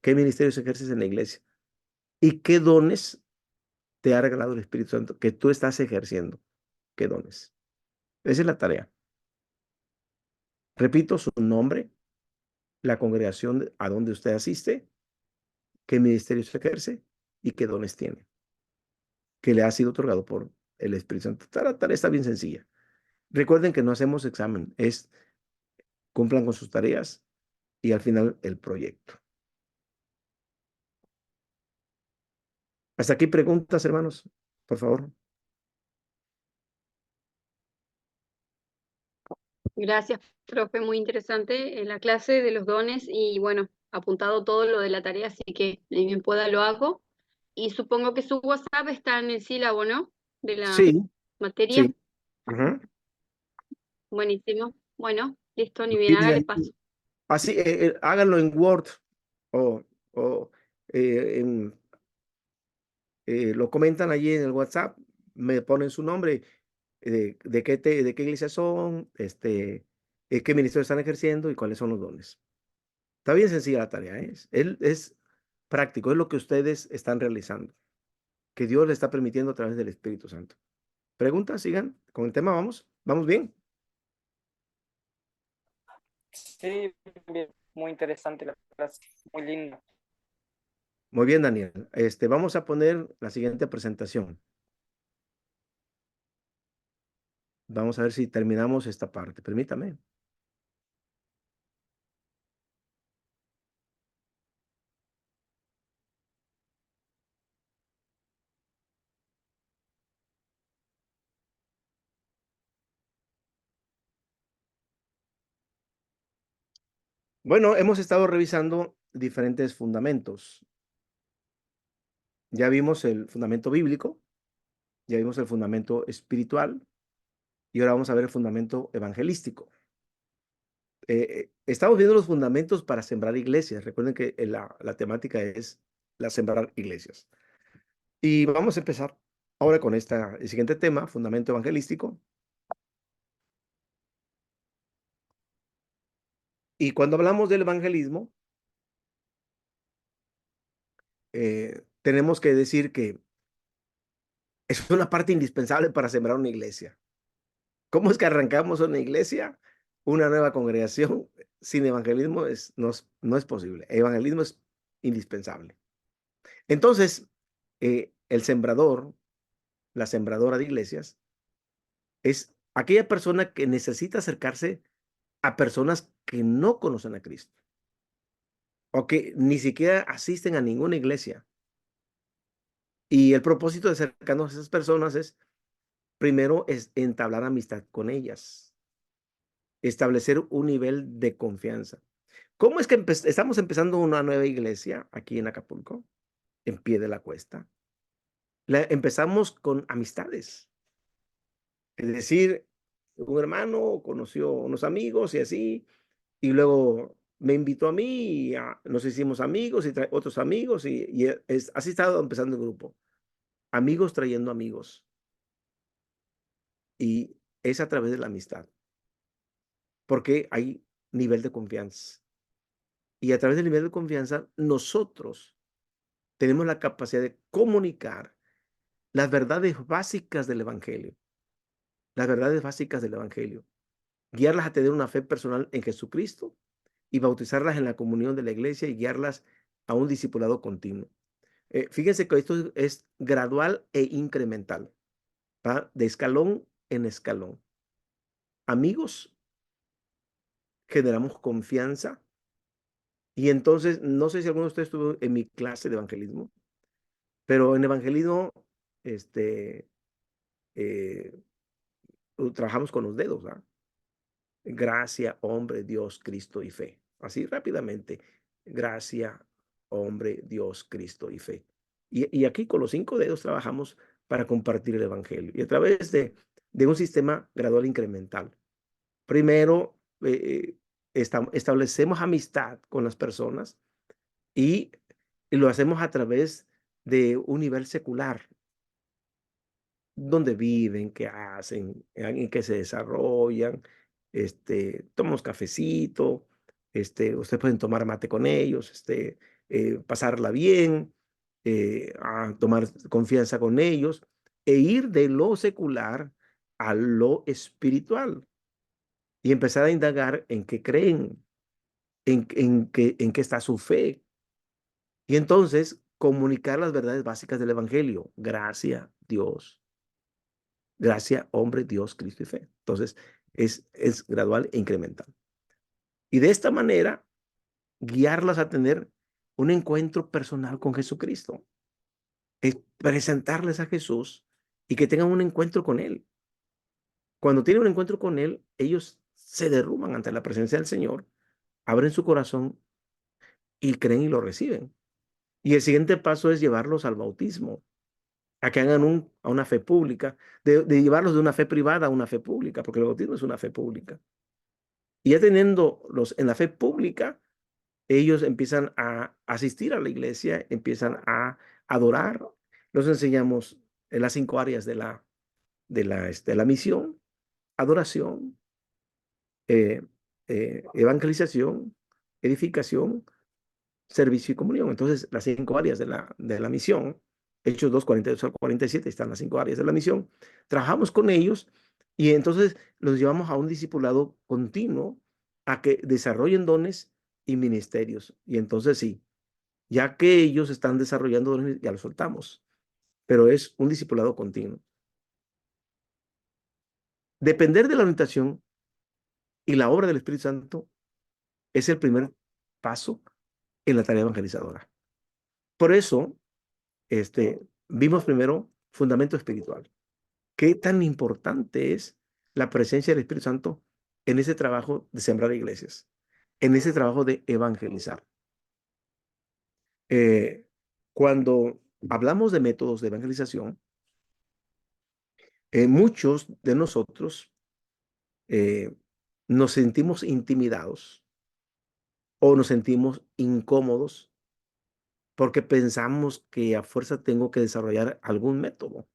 S1: ¿qué ministerios ejerces en la iglesia? ¿Y qué dones te ha regalado el Espíritu Santo que tú estás ejerciendo? ¿Qué dones? Esa es la tarea. Repito, su nombre, la congregación a donde usted asiste, qué ministerios ejerce y qué dones tiene, que le ha sido otorgado por el Espíritu Santo. La tarea está bien sencilla. Recuerden que no hacemos examen, es cumplan con sus tareas y al final el proyecto. Hasta aquí preguntas, hermanos, por favor.
S2: Gracias, profe, muy interesante la clase de los dones y bueno, apuntado todo lo de la tarea, así que ni bien pueda lo hago. Y supongo que su WhatsApp está en el sílabo, ¿no? De la
S1: Sí,
S2: materia.
S1: sí. Ajá.
S2: Buenísimo. Bueno, listo, ni bien
S1: Sí,
S2: haga, le paso.
S1: así, háganlo en Word o, o en lo comentan allí en el WhatsApp, me ponen su nombre, de qué iglesia son, qué ministerio están ejerciendo y cuáles son los dones. Está bien sencilla la tarea, ¿eh? Es práctico, es lo que ustedes están realizando, que Dios le está permitiendo a través del Espíritu Santo. Preguntas, sigan con el tema, vamos bien.
S3: Sí, bien, muy interesante la clase, muy linda.
S1: Muy bien, Daniel. Vamos a poner la siguiente presentación. Vamos a ver si terminamos esta parte. Permítame. Bueno, hemos estado revisando diferentes fundamentos. Ya vimos el fundamento bíblico, ya vimos el fundamento espiritual y ahora vamos a ver el fundamento evangelístico. Estamos viendo los fundamentos para sembrar iglesias. Recuerden que la temática es la sembrar iglesias. Y vamos a empezar ahora con el siguiente tema, fundamento evangelístico. Y cuando hablamos del evangelismo, tenemos que decir que es una parte indispensable para sembrar una iglesia. ¿Cómo es que arrancamos una iglesia, una nueva congregación? Sin evangelismo no es posible. El evangelismo es indispensable. Entonces, el sembrador, la sembradora de iglesias, es aquella persona que necesita acercarse a personas que no conocen a Cristo o que ni siquiera asisten a ninguna iglesia. Y el propósito de acercarnos a esas personas es, primero, es entablar amistad con ellas, establecer un nivel de confianza. ¿Cómo es que estamos empezando una nueva iglesia aquí en Acapulco, en Pie de la Cuesta? Empezamos con amistades. Es decir, un hermano conoció unos amigos y así, y luego me invitó a mí y nos hicimos amigos y otros amigos y así estado empezando el grupo. Amigos trayendo amigos. Y es a través de la amistad, porque hay nivel de confianza. Y a través del nivel de confianza, nosotros tenemos la capacidad de comunicar las verdades básicas del Evangelio, las verdades básicas del Evangelio, guiarlas a tener una fe personal en Jesucristo y bautizarlas en la comunión de la iglesia y guiarlas a un discipulado continuo. Fíjense que esto es gradual e incremental, ¿va? De escalón en escalón. Amigos, generamos confianza y entonces, no sé si alguno de ustedes estuvo en mi clase de evangelismo, pero en evangelismo, este, eh, trabajamos con los dedos, ¿verdad? Gracia, hombre, Dios, Cristo y fe. Así rápidamente. Gracia, hombre, Dios, Cristo y fe. Y aquí con los 5 dedos trabajamos para compartir el evangelio y a través de un sistema gradual incremental. Primero, establecemos amistad con las personas y, y lo hacemos a través de un nivel secular, donde viven, qué hacen, en qué se desarrollan, tomamos cafecito, ustedes pueden tomar mate con ellos, pasarla bien, a tomar confianza con ellos e ir de lo secular a lo espiritual y empezar a indagar en qué creen, en qué está su fe. Y entonces comunicar las verdades básicas del evangelio. Gracia, Dios. Gracia, hombre, Dios, Cristo y fe. Entonces es gradual e incremental. Y de esta manera, guiarlas a tener un encuentro personal con Jesucristo. Es presentarles a Jesús y que tengan un encuentro con Él. Cuando tienen un encuentro con Él, ellos se derrumban ante la presencia del Señor, abren su corazón y creen y lo reciben. Y el siguiente paso es llevarlos al bautismo, a que hagan a una fe pública, de llevarlos de una fe privada a una fe pública, porque el bautismo es una fe pública. Y ya teniéndolos en la fe pública, ellos empiezan a asistir a la iglesia, empiezan a adorar. Los enseñamos en las 5 áreas de la misión: adoración, eh, evangelización, edificación, servicio y comunión. Entonces, las 5 áreas de la misión, Hechos 2, 42 al 47, están las 5 áreas de la misión. Trabajamos con ellos y entonces los llevamos a un discipulado continuo, a que desarrollen dones y ministerios. Y entonces sí, ya que ellos están desarrollando dones, ya los soltamos, pero es un discipulado continuo. Depender de la orientación y la obra del Espíritu Santo es el primer paso en la tarea evangelizadora. Por eso, vimos primero fundamento espiritual. ¿Qué tan importante es la presencia del Espíritu Santo en ese trabajo de sembrar iglesias, en ese trabajo de evangelizar? Cuando hablamos de métodos de evangelización, muchos de nosotros nos sentimos intimidados o nos sentimos incómodos porque pensamos que a fuerza tengo que desarrollar algún método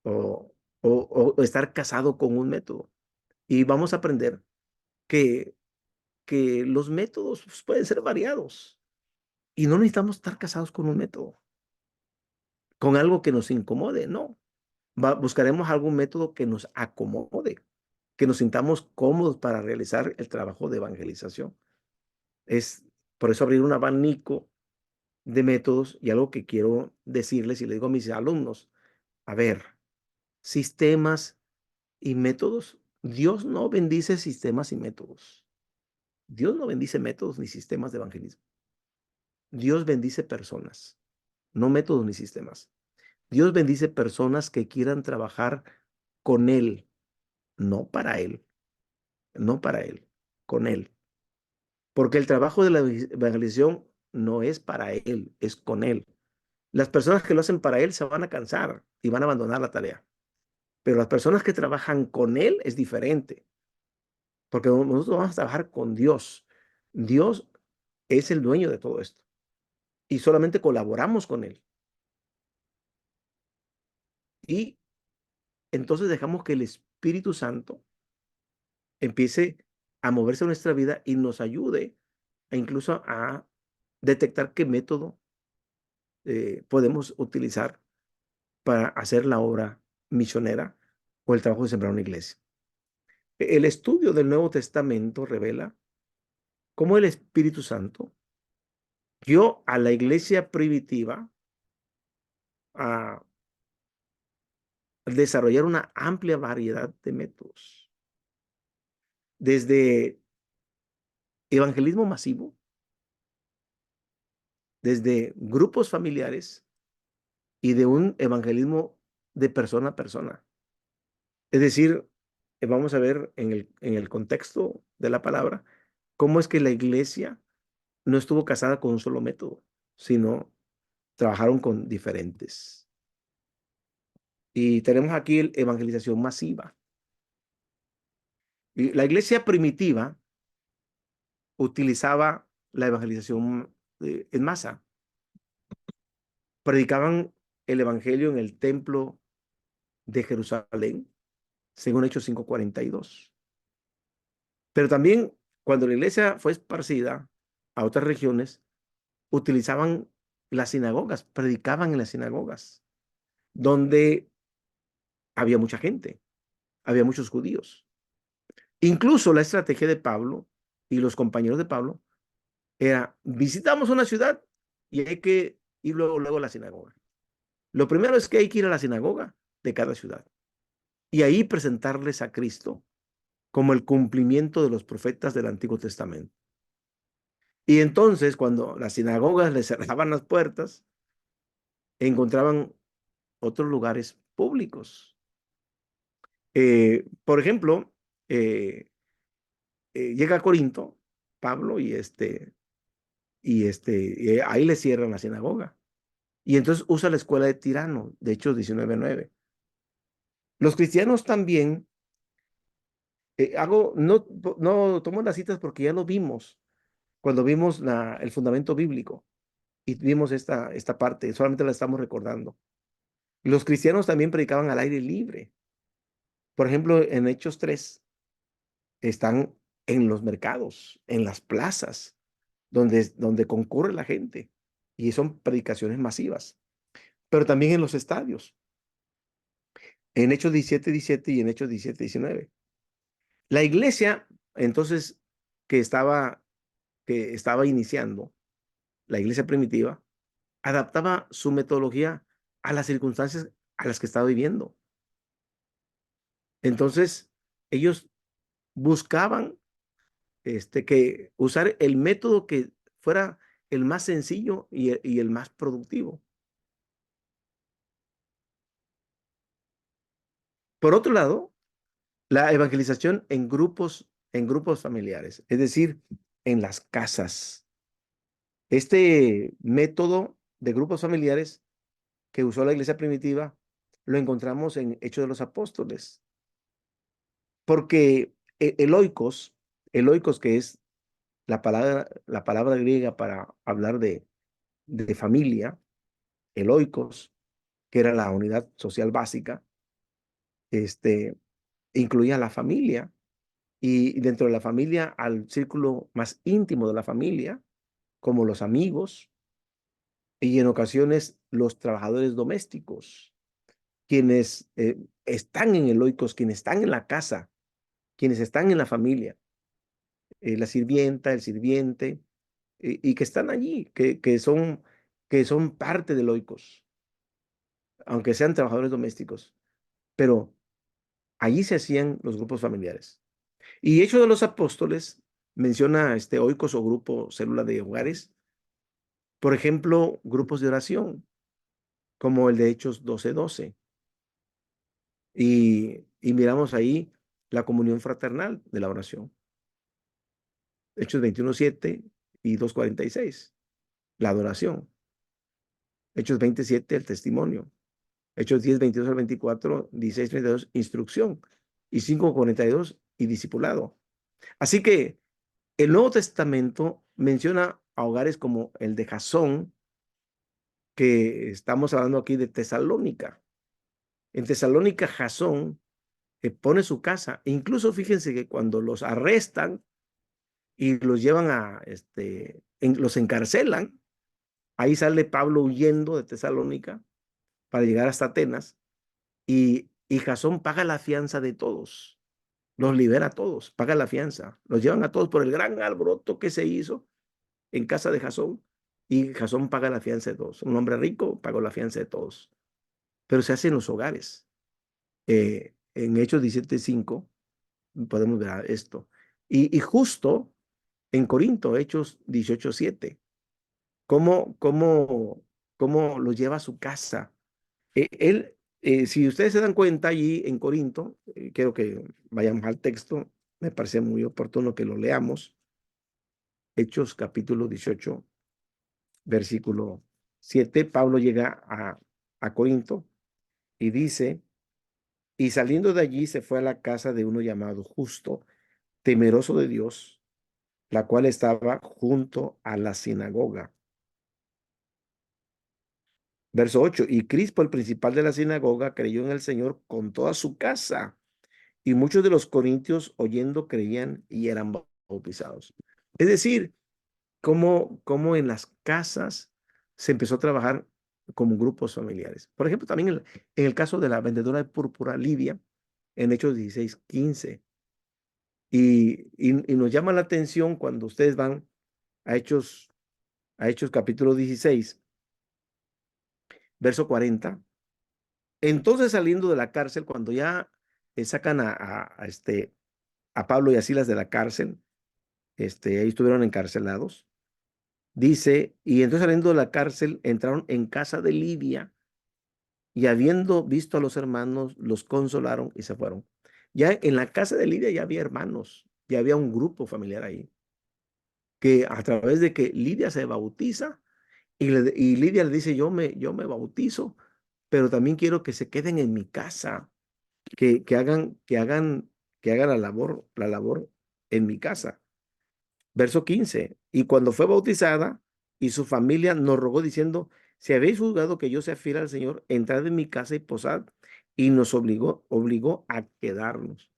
S1: o, o estar casado con un método. Y vamos a aprender que, que los métodos pueden ser variados y no necesitamos estar casados con un método, con algo que nos incomode, no. Buscaremos algún método que nos acomode, que nos sintamos cómodos para realizar el trabajo de evangelización. Es por eso abrir un abanico de métodos y algo que quiero decirles y le digo a mis alumnos: a ver, sistemas y métodos. Dios no bendice sistemas y métodos. Dios no bendice métodos ni sistemas de evangelismo. Dios bendice personas, no métodos ni sistemas. Dios bendice personas que quieran trabajar con Él, no para Él, no para Él, con Él. Porque el trabajo de la evangelización no es para Él, es con Él. Las personas que lo hacen para Él se van a cansar y van a abandonar la tarea. Pero las personas que trabajan con Él es diferente, porque nosotros vamos a trabajar con Dios. Dios es el dueño de todo esto y solamente colaboramos con Él. Y entonces dejamos que el Espíritu Santo empiece a moverse en nuestra vida y nos ayude incluso a detectar qué método podemos utilizar para hacer la obra misionera o el trabajo de sembrar una iglesia. El estudio del Nuevo Testamento revela cómo el Espíritu Santo guió a la iglesia primitiva a desarrollar una amplia variedad de métodos, desde evangelismo masivo, desde grupos familiares y de un evangelismo de persona a persona. Es decir, vamos a ver en el contexto de la palabra cómo es que la iglesia no estuvo casada con un solo método, sino trabajaron con diferentes. Y tenemos aquí la evangelización masiva. Y la iglesia primitiva utilizaba la evangelización en masa. Predicaban el evangelio en el templo de Jerusalén, según Hechos 5:42. Pero también cuando la iglesia fue esparcida a otras regiones, utilizaban las sinagogas, predicaban en las sinagogas, donde había mucha gente, había muchos judíos. Incluso la estrategia de Pablo y los compañeros de Pablo era, visitamos una ciudad y hay que ir luego a la sinagoga. Lo primero es que hay que ir a la sinagoga de cada ciudad y ahí presentarles a Cristo como el cumplimiento de los profetas del Antiguo Testamento. Y entonces, cuando las sinagogas les cerraban las puertas, encontraban otros lugares públicos. Por ejemplo, llega a Corinto, Pablo, y ahí le cierran la sinagoga. Y entonces usa la escuela de Tirano, de Hechos 19:9. Los cristianos también, no tomo las citas porque ya lo vimos, cuando vimos el fundamento bíblico y vimos esta parte, solamente la estamos recordando. Los cristianos también predicaban al aire libre. Por ejemplo, en Hechos 3 están en los mercados, en las plazas, donde concurre la gente. Y son predicaciones masivas. Pero también en los estadios, en Hechos 17:17 y en Hechos 17:19. La iglesia, entonces, que estaba, que estaba iniciando, la iglesia primitiva, adaptaba su metodología a las circunstancias a las que estaba viviendo. Entonces, ellos buscaban que usar el método que fuera el más sencillo y el más productivo. Por otro lado, la evangelización en grupos familiares, es decir, en las casas. Este método de grupos familiares que usó la iglesia primitiva lo encontramos en Hechos de los Apóstoles, porque el oikos que es la palabra griega para hablar de familia, el oikos, que era la unidad social básica, incluía la familia y dentro de la familia al círculo más íntimo de la familia, como los amigos y en ocasiones los trabajadores domésticos, quienes están en el oikos, quienes están en la casa, quienes están en la familia, la sirvienta, el sirviente, y que están allí, que son parte del oikos, aunque sean trabajadores domésticos, pero allí se hacían los grupos familiares. Y Hechos de los Apóstoles menciona este oikos o grupo, célula de hogares, por ejemplo, grupos de oración, como el de Hechos 12:12. Y miramos ahí la comunión fraternal de la oración. Hechos 21:7 y 2:46, la adoración. Hechos 27, el testimonio. Hechos 10:22 al 24, 16:32, instrucción. Y 5:42, y discipulado. Así que el Nuevo Testamento menciona a hogares como el de Jasón, que estamos hablando aquí de Tesalónica. En Tesalónica, Jasón pone su casa. Incluso fíjense que cuando los arrestan y los llevan los encarcelan, ahí sale Pablo huyendo de Tesalónica para llegar hasta Atenas y Jasón paga la fianza de todos, los libera a todos, paga la fianza, los llevan a todos por el gran alboroto que se hizo en casa de Jasón y Jasón paga la fianza de todos. Un hombre rico pagó la fianza de todos, pero se hace en los hogares. En Hechos 17:5 podemos ver esto. Y justo en Corinto, Hechos 18:7, cómo lo lleva a su casa. Si ustedes se dan cuenta allí en Corinto, quiero que vayamos al texto, me parece muy oportuno que lo leamos. Hechos capítulo 18, versículo 7, Pablo llega a Corinto y dice, y saliendo de allí se fue a la casa de uno llamado Justo, temeroso de Dios, la cual estaba junto a la sinagoga. Verso 8, y Crispo, el principal de la sinagoga, creyó en el Señor con toda su casa, y muchos de los corintios oyendo creían y eran bautizados. Es decir, como en las casas se empezó a trabajar como grupos familiares. Por ejemplo, también en el caso de la vendedora de púrpura, Lidia, en Hechos 16:15. Y nos llama la atención cuando ustedes van a Hechos capítulo 16, verso 40. Entonces, saliendo de la cárcel, cuando ya sacan a Pablo y a Silas de la cárcel, ahí estuvieron encarcelados. Dice, y entonces saliendo de la cárcel, entraron en casa de Lidia y habiendo visto a los hermanos, los consolaron y se fueron. Ya en la casa de Lidia ya había hermanos, ya había un grupo familiar ahí, que a través de que Lidia se bautiza y Lidia le dice, yo me bautizo, pero también quiero que se queden en mi casa, que hagan la labor en mi casa. Verso 15, y cuando fue bautizada y su familia nos rogó diciendo, si habéis juzgado que yo sea fiel al Señor, entrad en mi casa y posad, y nos obligó a quedarnos.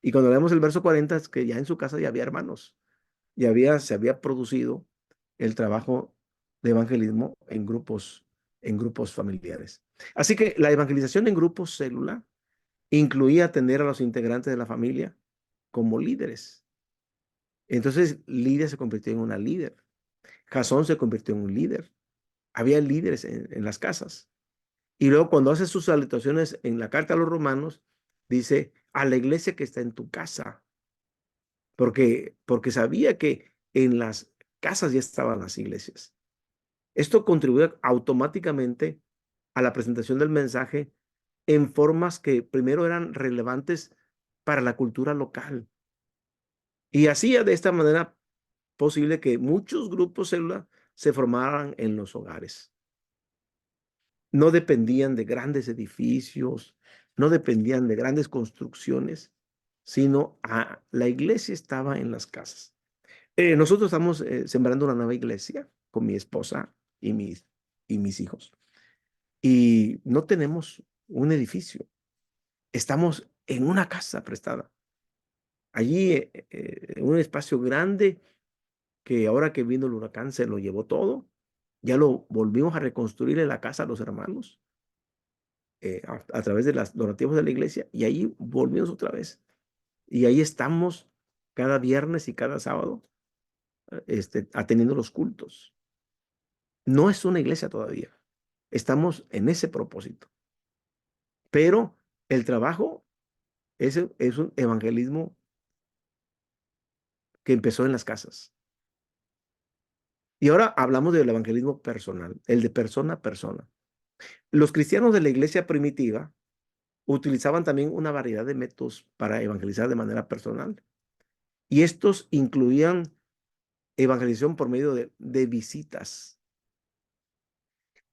S1: Y cuando leemos el verso 40, es que ya en su casa ya había hermanos, se había producido el trabajo de evangelismo en grupos familiares. Así que la evangelización en grupos célula incluía atender a los integrantes de la familia como líderes. Entonces Lidia se convirtió en una líder. Jasón se convirtió en un líder. Había líderes en las casas. Y luego cuando hace sus salutaciones en la carta a los romanos, dice a la iglesia que está en tu casa. Porque sabía que en las casas ya estaban las iglesias. Esto contribuye automáticamente a la presentación del mensaje en formas que primero eran relevantes para la cultura local. Y hacía de esta manera posible que muchos grupos célula se formaran en los hogares. No dependían de grandes edificios, no dependían de grandes construcciones, sino la iglesia estaba en las casas. Nosotros estamos sembrando una nueva iglesia con mi esposa y mis hijos. Y no tenemos un edificio. Estamos en una casa prestada. Allí, un espacio grande que ahora que vino el huracán se lo llevó todo. Ya lo volvimos a reconstruir en la casa a los hermanos a través de las donativos de la iglesia y ahí volvimos otra vez. Y ahí estamos cada viernes y cada sábado atendiendo los cultos. No es una iglesia todavía. Estamos en ese propósito. Pero el trabajo es un evangelismo que empezó en las casas. Y ahora hablamos del evangelismo personal, el de persona a persona. Los cristianos de la iglesia primitiva utilizaban también una variedad de métodos para evangelizar de manera personal. Y estos incluían evangelización por medio de visitas,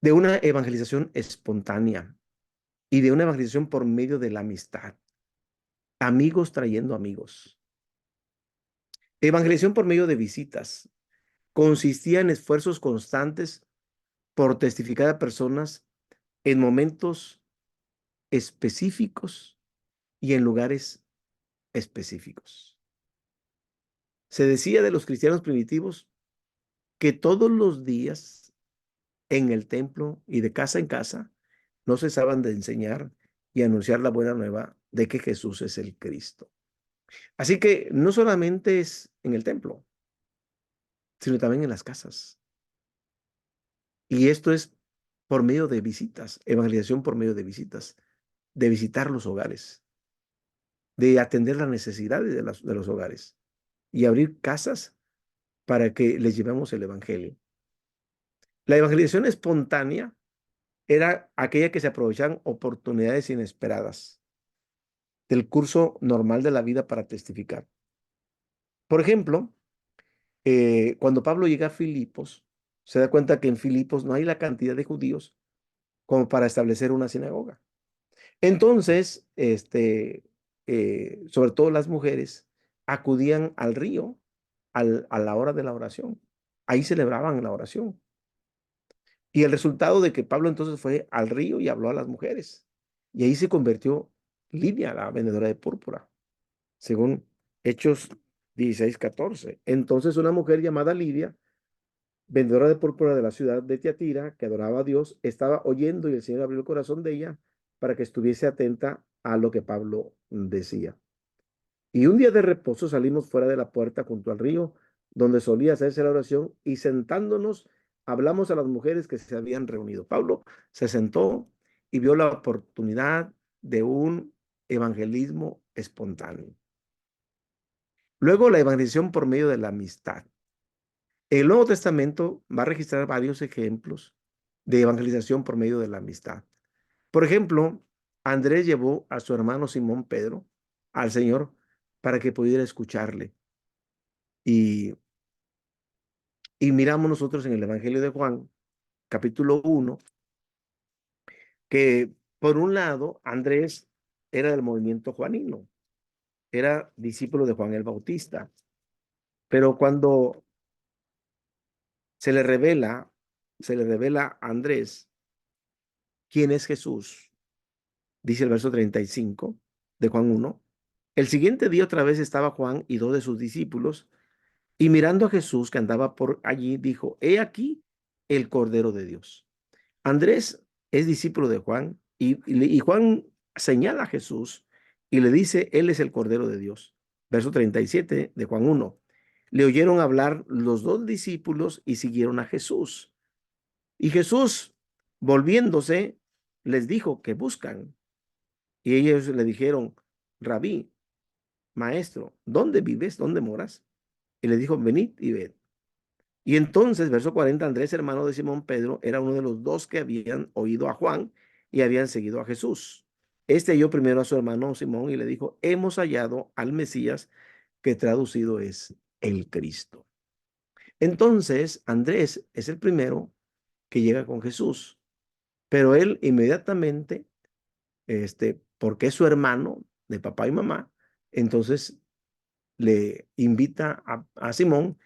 S1: de una evangelización espontánea y de una evangelización por medio de la amistad. Amigos trayendo amigos. Evangelización por medio de visitas consistía en esfuerzos constantes por testificar a personas en momentos específicos y en lugares específicos. Se decía de los cristianos primitivos que todos los días en el templo y de casa en casa no cesaban de enseñar y anunciar la buena nueva de que Jesús es el Cristo. Así que no solamente es en el templo, sino también en las casas. Y esto es por medio de visitas, evangelización por medio de visitas, de visitar los hogares, de atender las necesidades de los hogares y abrir casas para que les llevemos el evangelio. La evangelización espontánea era aquella que se aprovechaban oportunidades inesperadas del curso normal de la vida para testificar. Por ejemplo, Cuando Pablo llega a Filipos, se da cuenta que en Filipos no hay la cantidad de judíos como para establecer una sinagoga. Entonces, sobre todo las mujeres, acudían al río a la hora de la oración. Ahí celebraban la oración. Y el resultado de que Pablo entonces fue al río y habló a las mujeres. Y ahí se convirtió Lidia, la vendedora de púrpura, según Hechos 16:14. Entonces una mujer llamada Lidia, vendedora de púrpura de la ciudad de Tiatira, que adoraba a Dios, estaba oyendo y el Señor abrió el corazón de ella para que estuviese atenta a lo que Pablo decía. Y un día de reposo salimos fuera de la puerta junto al río, donde solía hacerse la oración, y sentándonos hablamos a las mujeres que se habían reunido. Pablo se sentó y vio la oportunidad de un evangelismo espontáneo. Luego la evangelización por medio de la amistad. El Nuevo Testamento va a registrar varios ejemplos de evangelización por medio de la amistad. Por ejemplo, Andrés llevó a su hermano Simón Pedro al Señor para que pudiera escucharle. Y, y miramos nosotros en el Evangelio de Juan, capítulo 1, que por un lado Andrés era del movimiento juanino, era discípulo de Juan el Bautista, pero cuando se le revela, a Andrés quién es Jesús, dice el verso 35 de Juan 1. El siguiente día otra vez estaba Juan y dos de sus discípulos, y mirando a Jesús que andaba por allí, dijo: He aquí el Cordero de Dios. Andrés es discípulo de Juan y Juan señala a Jesús y le dice: Él es el Cordero de Dios. Verso 37 de Juan 1. Le oyeron hablar los dos discípulos y siguieron a Jesús. Y Jesús, volviéndose, les dijo: ¿Qué buscan? Y ellos le dijeron: Rabí, maestro, ¿dónde vives? ¿Dónde moras? Y le dijo: Venid y ved. Y entonces, verso 40, Andrés, hermano de Simón Pedro, era uno de los dos que habían oído a Juan y habían seguido a Jesús. Este halló primero a su hermano Simón y le dijo: Hemos hallado al Mesías, que traducido es el Cristo. Entonces, Andrés es el primero que llega con Jesús, pero él inmediatamente, porque es su hermano de papá y mamá, entonces le invita a Simón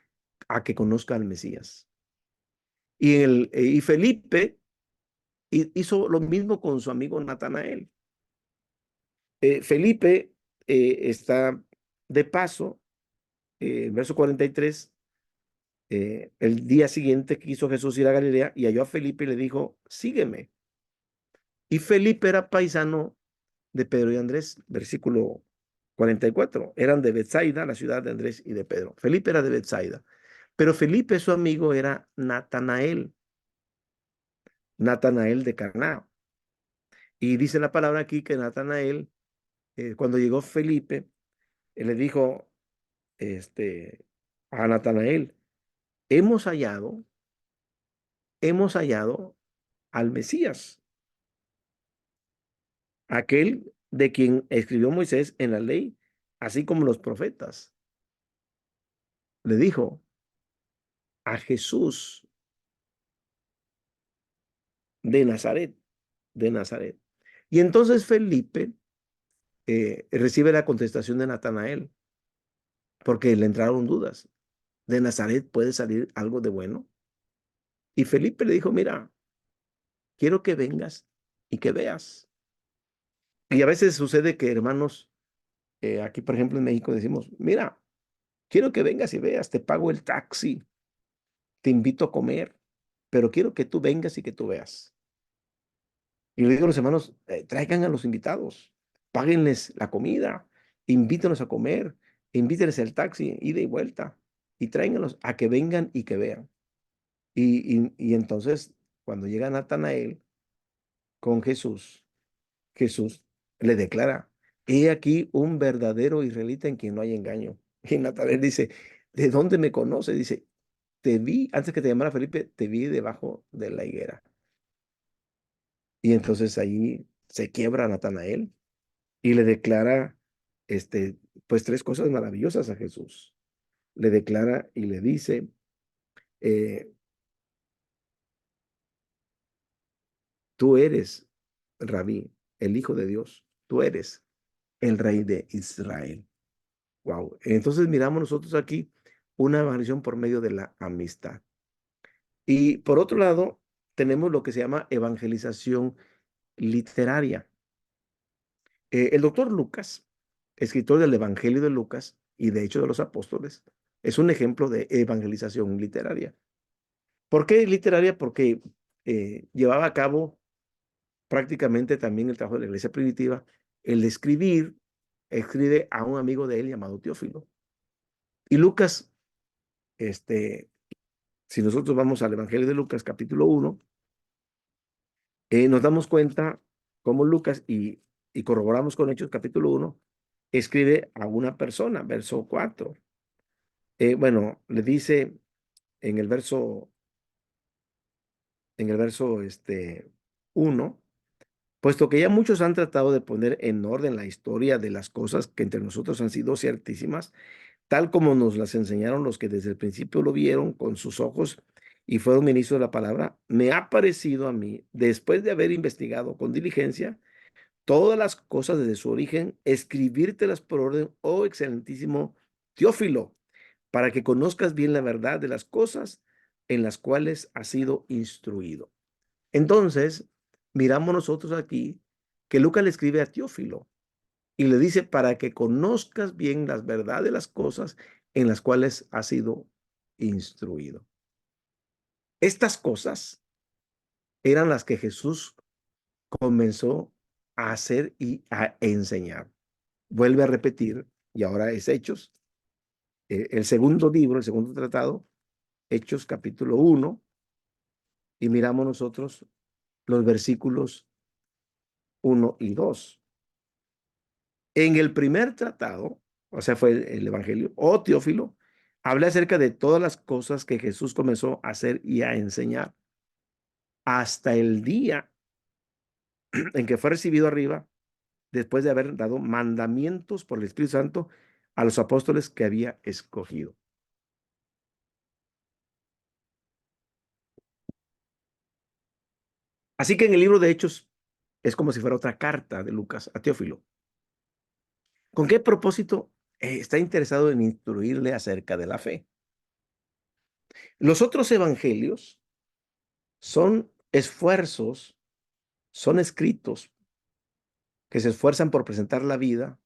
S1: a que conozca al Mesías. Y Felipe hizo lo mismo con su amigo Natanael. Felipe está de paso, verso 43, el día siguiente quiso Jesús ir a Galilea y halló a Felipe y le dijo: Sígueme. Y Felipe era paisano de Pedro y Andrés, versículo 44. Eran de Betsaida, la ciudad de Andrés y de Pedro. Felipe era de Betsaida, pero Felipe, su amigo, era Natanael de Caná. Y dice la palabra aquí que Natanael, cuando llegó Felipe, le dijo a Natanael: hemos hallado, al Mesías, aquel de quien escribió Moisés en la ley, así como los profetas. Le dijo: a Jesús de Nazaret, Y entonces Felipe recibe la contestación de Natanael, porque le entraron dudas. ¿De Nazaret puede salir algo de bueno? Y Felipe le dijo: mira, quiero que vengas y que veas. Y a veces sucede que, hermanos, aquí por ejemplo en México decimos: mira, quiero que vengas y veas, te pago el taxi, te invito a comer, pero quiero que tú vengas y que tú veas. Y le digo a los hermanos: traigan a los invitados, páguenles la comida, invítenlos a comer, invítenles el taxi, ida y vuelta, y tráiganlos a que vengan y que vean. Y entonces, cuando llega Natanael con Jesús, Jesús le declara: He aquí un verdadero israelita en quien no hay engaño. Y Natanael dice: ¿de dónde me conoce? Dice: te vi, antes que te llamara Felipe, te vi debajo de la higuera. Y entonces ahí se quiebra Natanael y le declara, pues tres cosas maravillosas a Jesús. le declara y le dice, tú eres, Rabí, el Hijo de Dios, tú eres el Rey de Israel. Wow. Entonces miramos nosotros aquí una evangelización por medio de la amistad. Y por otro lado, tenemos lo que se llama evangelización literaria. El doctor Lucas, escritor del Evangelio de Lucas y de Hechos de los Apóstoles, es un ejemplo de evangelización literaria. ¿Por qué literaria? Porque llevaba a cabo prácticamente también el trabajo de la iglesia primitiva, el de escribir, escribe a un amigo de él llamado Teófilo. Y Lucas, si nosotros vamos al Evangelio de Lucas, capítulo 1, nos damos cuenta cómo Lucas, y corroboramos con Hechos, capítulo 1, escribe a una persona, verso 4. Bueno, le dice en el verso, 1, puesto que ya muchos han tratado de poner en orden la historia de las cosas que entre nosotros han sido ciertísimas, tal como nos las enseñaron los que desde el principio lo vieron con sus ojos y fueron ministros de la palabra, me ha parecido a mí, después de haber investigado con diligencia todas las cosas desde su origen, escribírtelas por orden, oh excelentísimo Teófilo, para que conozcas bien la verdad de las cosas en las cuales has sido instruido. Entonces, miramos nosotros aquí que Lucas le escribe a Teófilo y le dice para que conozcas bien las verdades de las cosas en las cuales has sido instruido. Estas cosas eran las que Jesús comenzó a hacer y a enseñar. Vuelve a repetir, y ahora es Hechos, el segundo libro, el segundo tratado, Hechos capítulo 1, y miramos nosotros los versículos 1 y 2. En el primer tratado, o sea, fue el Evangelio, o Teófilo, habla acerca de todas las cosas que Jesús comenzó a hacer y a enseñar hasta el día en que fue recibido arriba, después de haber dado mandamientos por el Espíritu Santo a los apóstoles que había escogido. Así que en el libro de Hechos es como si fuera otra carta de Lucas a Teófilo. ¿Con qué propósito está interesado en instruirle acerca de la fe? Los otros evangelios son esfuerzos, son escritos que se esfuerzan por presentar la vida,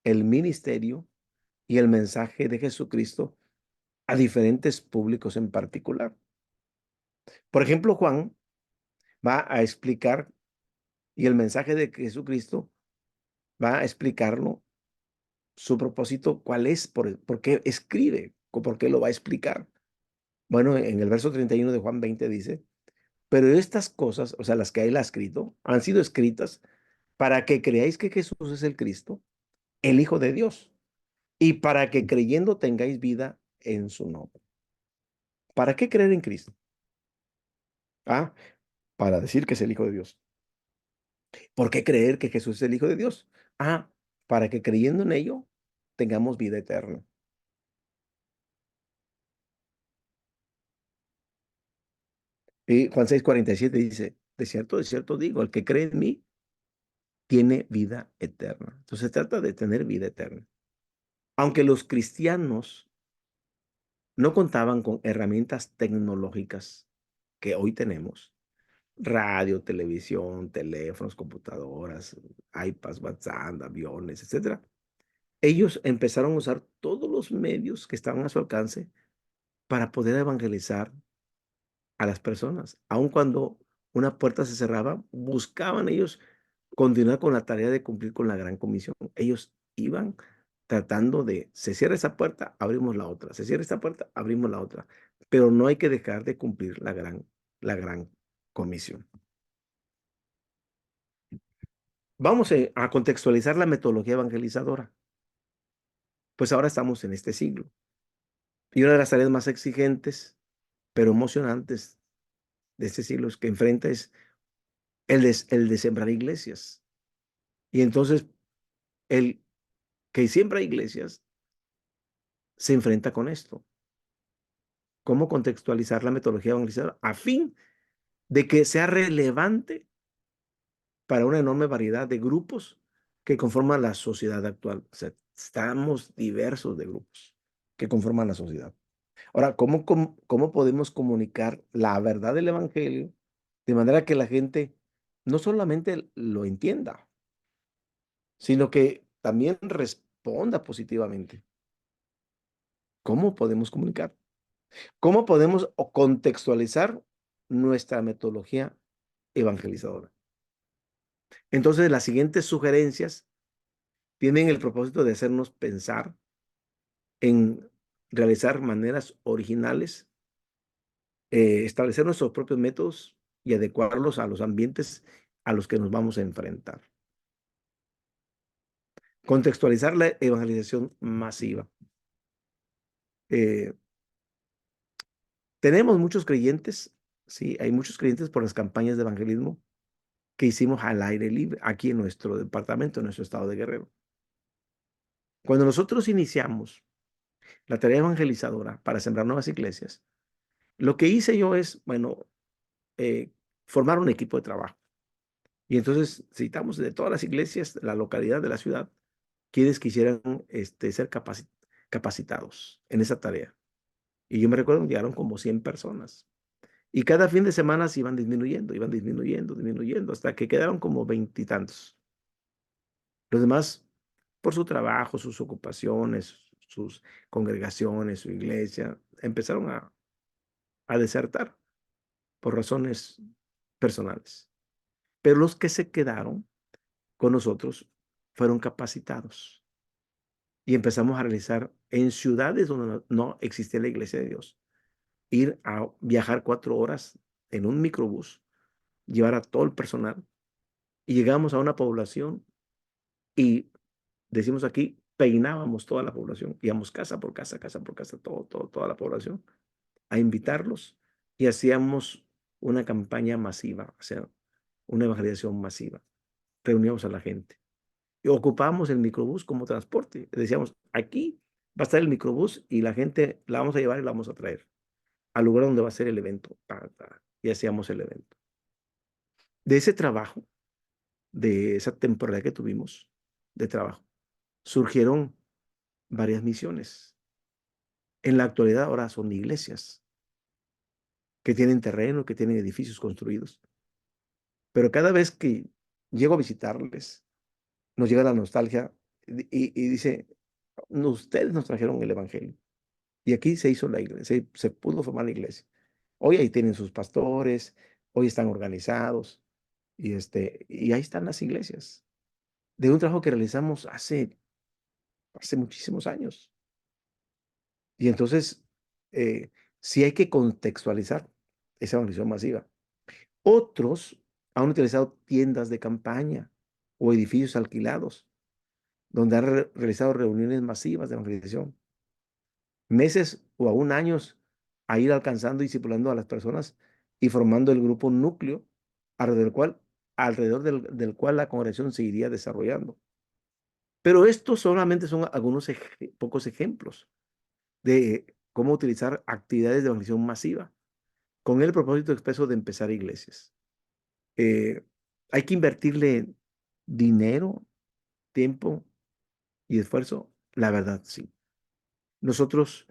S1: el ministerio y el mensaje de Jesucristo a diferentes públicos en particular. Por ejemplo, Juan va a explicar, y el mensaje de Jesucristo va a explicarlo, su propósito, cuál es, por qué escribe, por qué lo va a explicar. Bueno, en el verso 31 de Juan 20 dice, pero estas cosas, o sea, las que él ha escrito, han sido escritas para que creáis que Jesús es el Cristo, el Hijo de Dios, y para que creyendo tengáis vida en su nombre. ¿Para qué creer en Cristo? Ah, para decir que es el Hijo de Dios. ¿Por qué creer que Jesús es el Hijo de Dios? Ah, para que creyendo en ello tengamos vida eterna. Y Juan 6:47 dice, de cierto digo, el que cree en mí tiene vida eterna. Entonces se trata de tener vida eterna. Aunque los cristianos no contaban con herramientas tecnológicas que hoy tenemos, radio, televisión, teléfonos, computadoras, iPads, WhatsApp, aviones, etcétera, ellos empezaron a usar todos los medios que estaban a su alcance para poder evangelizar a las personas. Aun cuando una puerta se cerraba, buscaban ellos continuar con la tarea de cumplir con la gran comisión. Ellos iban tratando de, se cierra esa puerta, abrimos la otra, se cierra esta puerta, abrimos la otra, pero no hay que dejar de cumplir la gran comisión. Vamos a contextualizar la metodología evangelizadora. Pues ahora estamos en este siglo. Y una de las tareas más exigentes, pero emocionantes de este siglo que enfrenta es el de sembrar iglesias. Y entonces, el que siembra iglesias se enfrenta con esto. ¿Cómo contextualizar la metodología evangelizadora a fin de que sea relevante para una enorme variedad de grupos que conforman la sociedad actual? O sea, estamos diversos de grupos que conforman la sociedad. Ahora, ¿cómo podemos comunicar la verdad del evangelio de manera que la gente no solamente lo entienda, sino que también responda positivamente? ¿Cómo podemos comunicar? ¿Cómo podemos contextualizar nuestra metodología evangelizadora? Entonces, las siguientes sugerencias tienen el propósito de hacernos pensar en realizar maneras originales, establecer nuestros propios métodos y adecuarlos a los ambientes a los que nos vamos a enfrentar. Contextualizar la evangelización masiva. Eh, Tenemos muchos creyentes, sí, hay muchos creyentes por las campañas de evangelismo que hicimos al aire libre aquí en nuestro departamento, en nuestro estado de Guerrero. Cuando nosotros iniciamos la tarea evangelizadora para sembrar nuevas iglesias, lo que hice yo es, bueno, eh, formar un equipo de trabajo. Y entonces citamos de todas las iglesias de la localidad, de la ciudad, quienes quisieran ser capacitados en esa tarea. Y yo me recuerdo que llegaron como 100 personas. Y cada fin de semana se iban disminuyendo, hasta que quedaron como veintitantos. Los demás, por su trabajo, sus ocupaciones, sus congregaciones, su iglesia, empezaron a desertar por razones personales. Pero los que se quedaron con nosotros fueron capacitados y empezamos a realizar en ciudades donde no existía la iglesia de Dios, ir a viajar 4 horas en un microbús, llevar a todo el personal y llegamos a una población y decimos aquí, peinábamos toda la población, íbamos casa por casa, toda la población, a invitarlos y hacíamos una campaña masiva, o sea, una evangelización masiva. Reuníamos a la gente y ocupábamos el microbús como transporte. Decíamos, aquí va a estar el microbús y la gente la vamos a llevar y la vamos a traer al lugar donde va a ser el evento. Y hacíamos el evento. De ese trabajo, de esa temporada que tuvimos de trabajo, surgieron varias misiones. En la actualidad ahora son iglesias que tienen terreno, que tienen edificios construidos. Pero cada vez que llego a visitarles, nos llega la nostalgia y dice, "No, ustedes nos trajeron el evangelio. Y aquí se hizo la iglesia, se pudo formar la iglesia. Hoy ahí tienen sus pastores, hoy están organizados y ahí están las iglesias. De un trabajo que realizamos hace muchísimos años. Y entonces, sí hay que contextualizar esa evangelización masiva. Otros han utilizado tiendas de campaña o edificios alquilados, donde han realizado reuniones masivas de evangelización. Meses o aún años a ir alcanzando y discipulando a las personas y formando el grupo núcleo alrededor del cual la congregación se iría desarrollando. Pero estos solamente son algunos pocos ejemplos de cómo utilizar actividades de evangelización masiva con el propósito expreso de empezar iglesias. Eh, Hay que invertirle dinero, tiempo y esfuerzo. La verdad, sí. Nosotros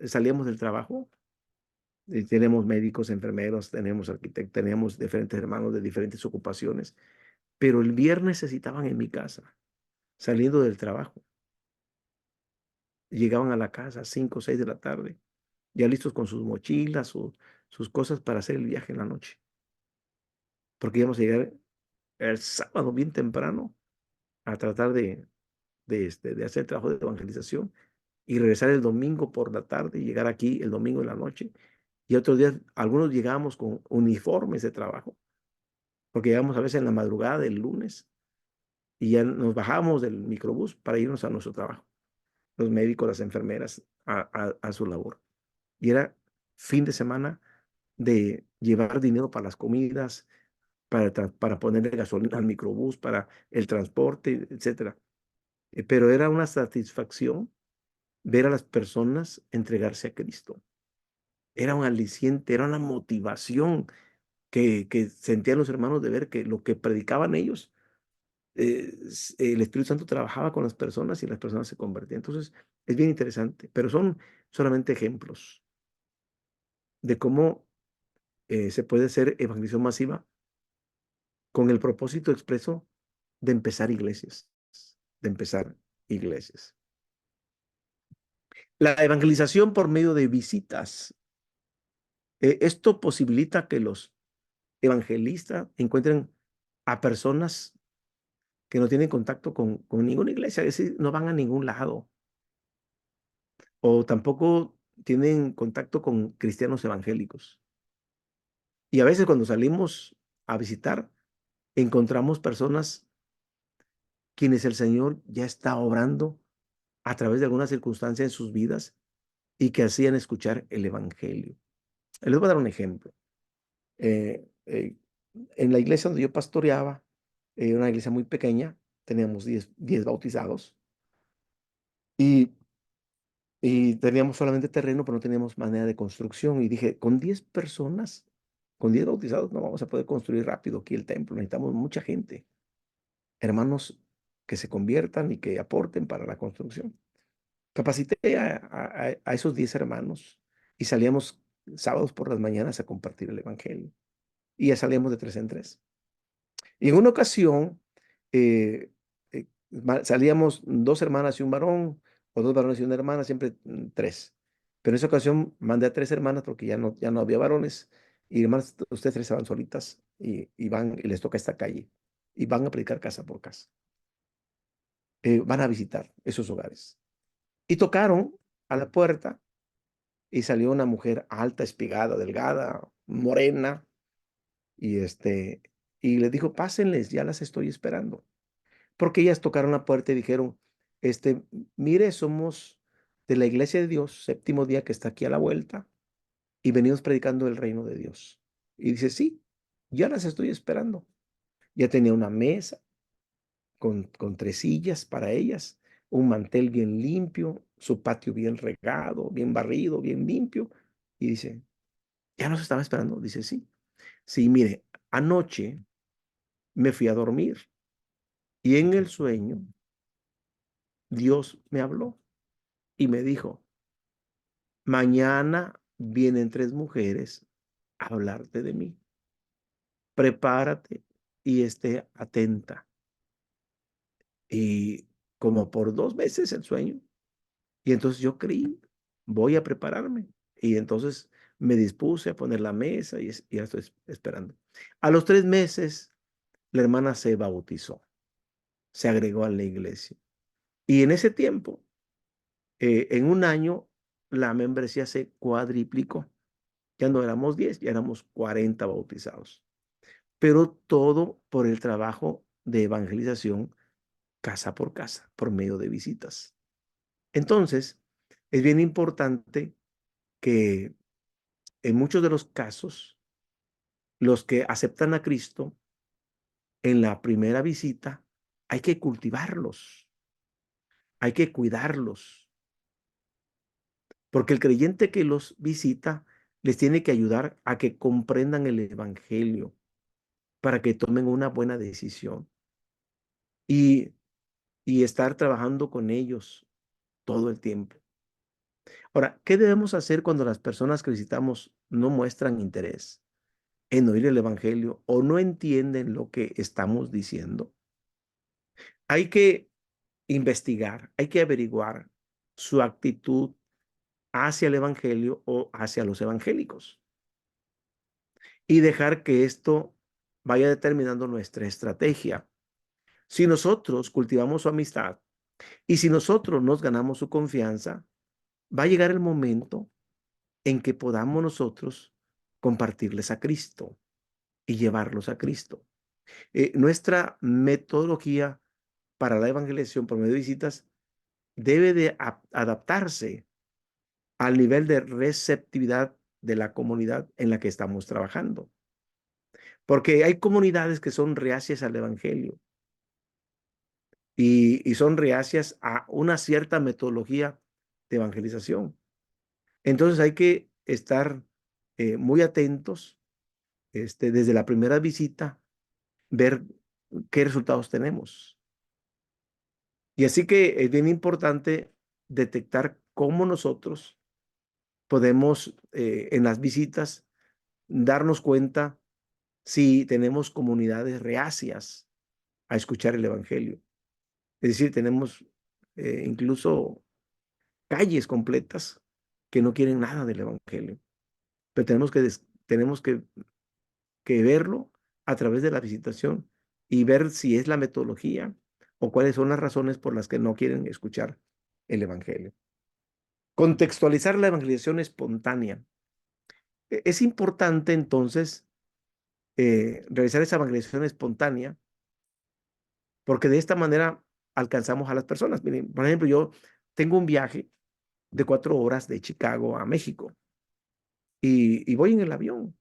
S1: salíamos del trabajo, tenemos médicos, enfermeros, tenemos arquitectos, tenemos diferentes hermanos de diferentes ocupaciones, pero el viernes estaban en mi casa, saliendo del trabajo. Llegaban a la casa a 5 o 6 de la tarde, ya listos con sus mochilas, sus cosas para hacer el viaje en la noche, porque íbamos a llegar el sábado bien temprano a tratar de hacer el trabajo de evangelización y regresar el domingo por la tarde y llegar aquí el domingo en la noche. Y otros días, algunos llegábamos con uniformes de trabajo, porque llegamos a veces en la madrugada del lunes y ya nos bajábamos del microbús para irnos a nuestro trabajo, los médicos, las enfermeras, a su labor. Y era fin de semana de llevar dinero para las comidas, para ponerle gasolina al microbús, para el transporte, etcétera. pero era una satisfacción ver a las personas entregarse a Cristo. Era un aliciente, era una motivación que sentían los hermanos de ver que lo que predicaban ellos, el Espíritu Santo trabajaba con las personas y las personas se convertían. Entonces, es bien interesante, pero son solamente ejemplos de cómo se puede hacer evangelización masiva con el propósito expreso de empezar iglesias, de empezar iglesias. La evangelización por medio de visitas. Esto posibilita que los evangelistas encuentren a personas que no tienen contacto con ninguna iglesia, es decir, no van a ningún lado, o tampoco tienen contacto con cristianos evangélicos. Y a veces cuando salimos a visitar, encontramos personas quienes el Señor ya está obrando a través de alguna circunstancia en sus vidas y que hacían escuchar el evangelio. Les voy a dar un ejemplo. Eh, eh, en la iglesia donde yo pastoreaba, una iglesia muy pequeña, teníamos 10 bautizados y, y teníamos solamente terreno, pero no teníamos manera de construcción. Y dije, con 10 personas, con 10 bautizados, no vamos a poder construir rápido aquí el templo. Necesitamos mucha gente, hermanos que se conviertan y que aporten para la construcción. Capacité a esos 10 hermanos y salíamos sábados por las mañanas a compartir el evangelio. Y ya salíamos de 3 en 3. Y en una ocasión eh, salíamos 2 hermanas y un varón, o 2 varones y una hermana, siempre 3. Pero en esa ocasión mandé a 3 hermanas porque ya no había varones. Y hermanas, ustedes 3 se van solitas y van y les toca esta calle. Y van a predicar casa por casa. Van a visitar esos hogares. Y tocaron a la puerta y salió una mujer alta, espigada, delgada, morena. Y, y les dijo, pásenles, ya las estoy esperando. Porque ellas tocaron la puerta y dijeron, mire, somos de la iglesia de Dios, séptimo día que está aquí a la vuelta, y venimos predicando el reino de Dios. Y dice, sí, ya las estoy esperando. Ya tenía una mesa con 3 sillas para ellas, un mantel bien limpio, su patio bien regado, bien barrido, bien limpio. Y dice, ¿ya nos estaba esperando? Dice, sí. Sí, mire, anoche me fui a dormir y en el sueño Dios me habló y me dijo, mañana vienen 3 mujeres a hablarte de mí. Prepárate y esté atenta. Y como por 2 veces el sueño. Y entonces yo creí, voy a prepararme. Y entonces me dispuse a poner la mesa y ya estoy esperando. A los 3 meses, la hermana se bautizó, se agregó a la iglesia. Y en ese tiempo, en un año, la membresía se cuadriplicó. Ya no éramos 10, ya éramos 40 bautizados. Pero todo por el trabajo de evangelización casa por casa, por medio de visitas. Entonces, es bien importante que en muchos de los casos, los que aceptan a Cristo en la primera visita, hay que cultivarlos, hay que cuidarlos, porque el creyente que los visita les tiene que ayudar a que comprendan el evangelio para que tomen una buena decisión y, y estar trabajando con ellos todo el tiempo. Ahora, ¿qué debemos hacer cuando las personas que visitamos no muestran interés en oír el evangelio o no entienden lo que estamos diciendo? Hay que investigar, hay que averiguar su actitud hacia el evangelio o hacia los evangélicos y dejar que esto vaya determinando nuestra estrategia. Si nosotros cultivamos su amistad y si nosotros nos ganamos su confianza, va a llegar el momento en que podamos nosotros compartirles a Cristo y llevarlos a Cristo. Nuestra metodología para la evangelización por medio de visitas debe de adaptarse al nivel de receptividad de la comunidad en la que estamos trabajando. Porque hay comunidades que son reacias al evangelio. y son reacias a una cierta metodología de evangelización. Entonces hay que estar muy atentos desde la primera visita, ver qué resultados tenemos. Y así que es bien importante detectar cómo nosotros podemos en las visitas darnos cuenta si tenemos comunidades reacias a escuchar el Evangelio. Es decir, tenemos incluso calles completas que no quieren nada del Evangelio. Pero tenemos que verlo a través de la visitación y ver si es la metodología o cuáles son las razones por las que no quieren escuchar el Evangelio. Contextualizar la evangelización espontánea. Es importante entonces realizar esa evangelización espontánea porque de esta manera alcanzamos a las personas. Miren, por ejemplo, yo tengo un viaje de 4 horas de Chicago a México y voy en el avión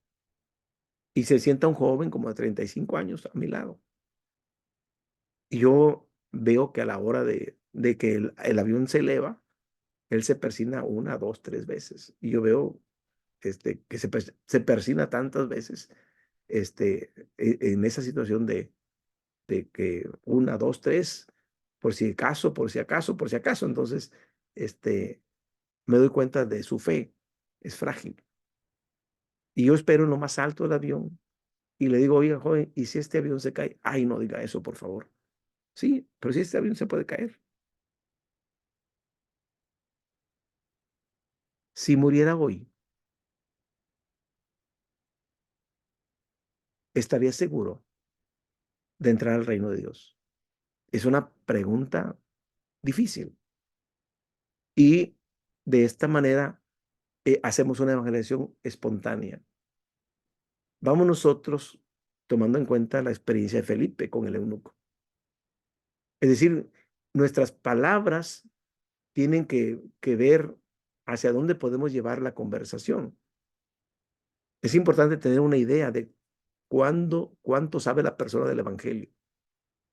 S1: y se sienta un joven como de 35 años a mi lado. Y yo veo que a la hora de que el avión se eleva, él se persina 1, 2, 3 veces. Y yo veo que se persina tantas veces en esa situación de que 1, 2, 3, por si acaso, por si acaso, por si acaso. Entonces, me doy cuenta de su fe, es frágil. Y yo espero en lo más alto del avión y le digo, oiga, joven, ¿y si este avión se cae? Ay, no diga eso, por favor. Sí, pero si este avión se puede caer. Si muriera hoy, ¿estaría seguro de entrar al reino de Dios? Es una pregunta difícil. Y de esta manera hacemos una evangelización espontánea. Vamos nosotros tomando en cuenta la experiencia de Felipe con el eunuco. Es decir, nuestras palabras tienen que ver hacia dónde podemos llevar la conversación. Es importante tener una idea de cuánto sabe la persona del evangelio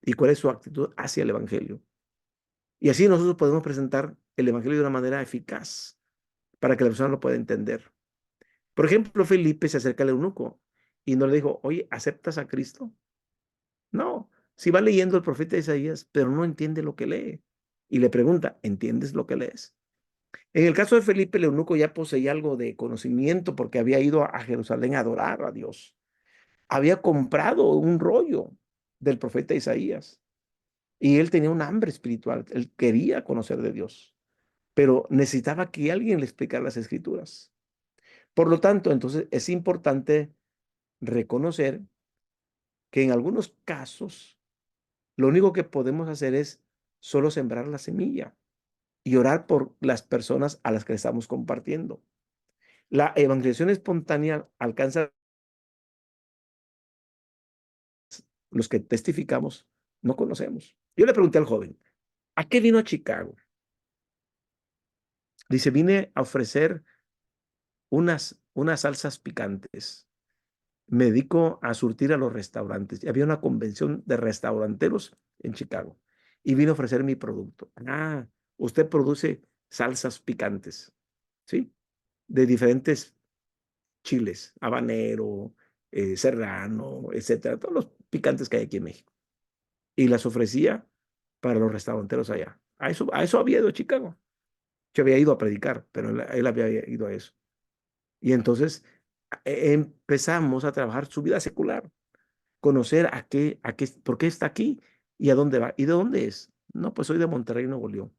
S1: y cuál es su actitud hacia el evangelio. Y así nosotros podemos presentar el evangelio de una manera eficaz para que la persona lo pueda entender. Por ejemplo, Felipe se acerca al eunuco y no le dijo, oye, ¿aceptas a Cristo? No, si va leyendo el profeta Isaías, pero no entiende lo que lee. Y le pregunta, ¿entiendes lo que lees? En el caso de Felipe, el eunuco ya poseía algo de conocimiento porque había ido a Jerusalén a adorar a Dios. Había comprado un rollo del profeta Isaías y él tenía un hambre espiritual. Él quería conocer de Dios, pero necesitaba que alguien le explicara las escrituras. Por lo tanto, entonces es importante reconocer que en algunos casos lo único que podemos hacer es solo sembrar la semilla y orar por las personas a las que le estamos compartiendo. La evangelización espontánea alcanza los que testificamos, no conocemos. Yo le pregunté al joven, ¿a qué vino a Chicago? Dice, vine a ofrecer unas salsas picantes. Me dedico a surtir a los restaurantes. Había una convención de restauranteros en Chicago y vine a ofrecer mi producto. Ah, usted produce salsas picantes, ¿sí? De diferentes chiles, habanero, serrano, etcétera, todos los picantes que hay aquí en México. Y las ofrecía para los restauranteros allá. A eso había ido a Chicago. Yo había ido a predicar, pero él había ido a eso. Y entonces empezamos a trabajar su vida secular, conocer por qué está aquí y a dónde va. ¿Y de dónde es? No, pues soy de Monterrey, Nuevo León.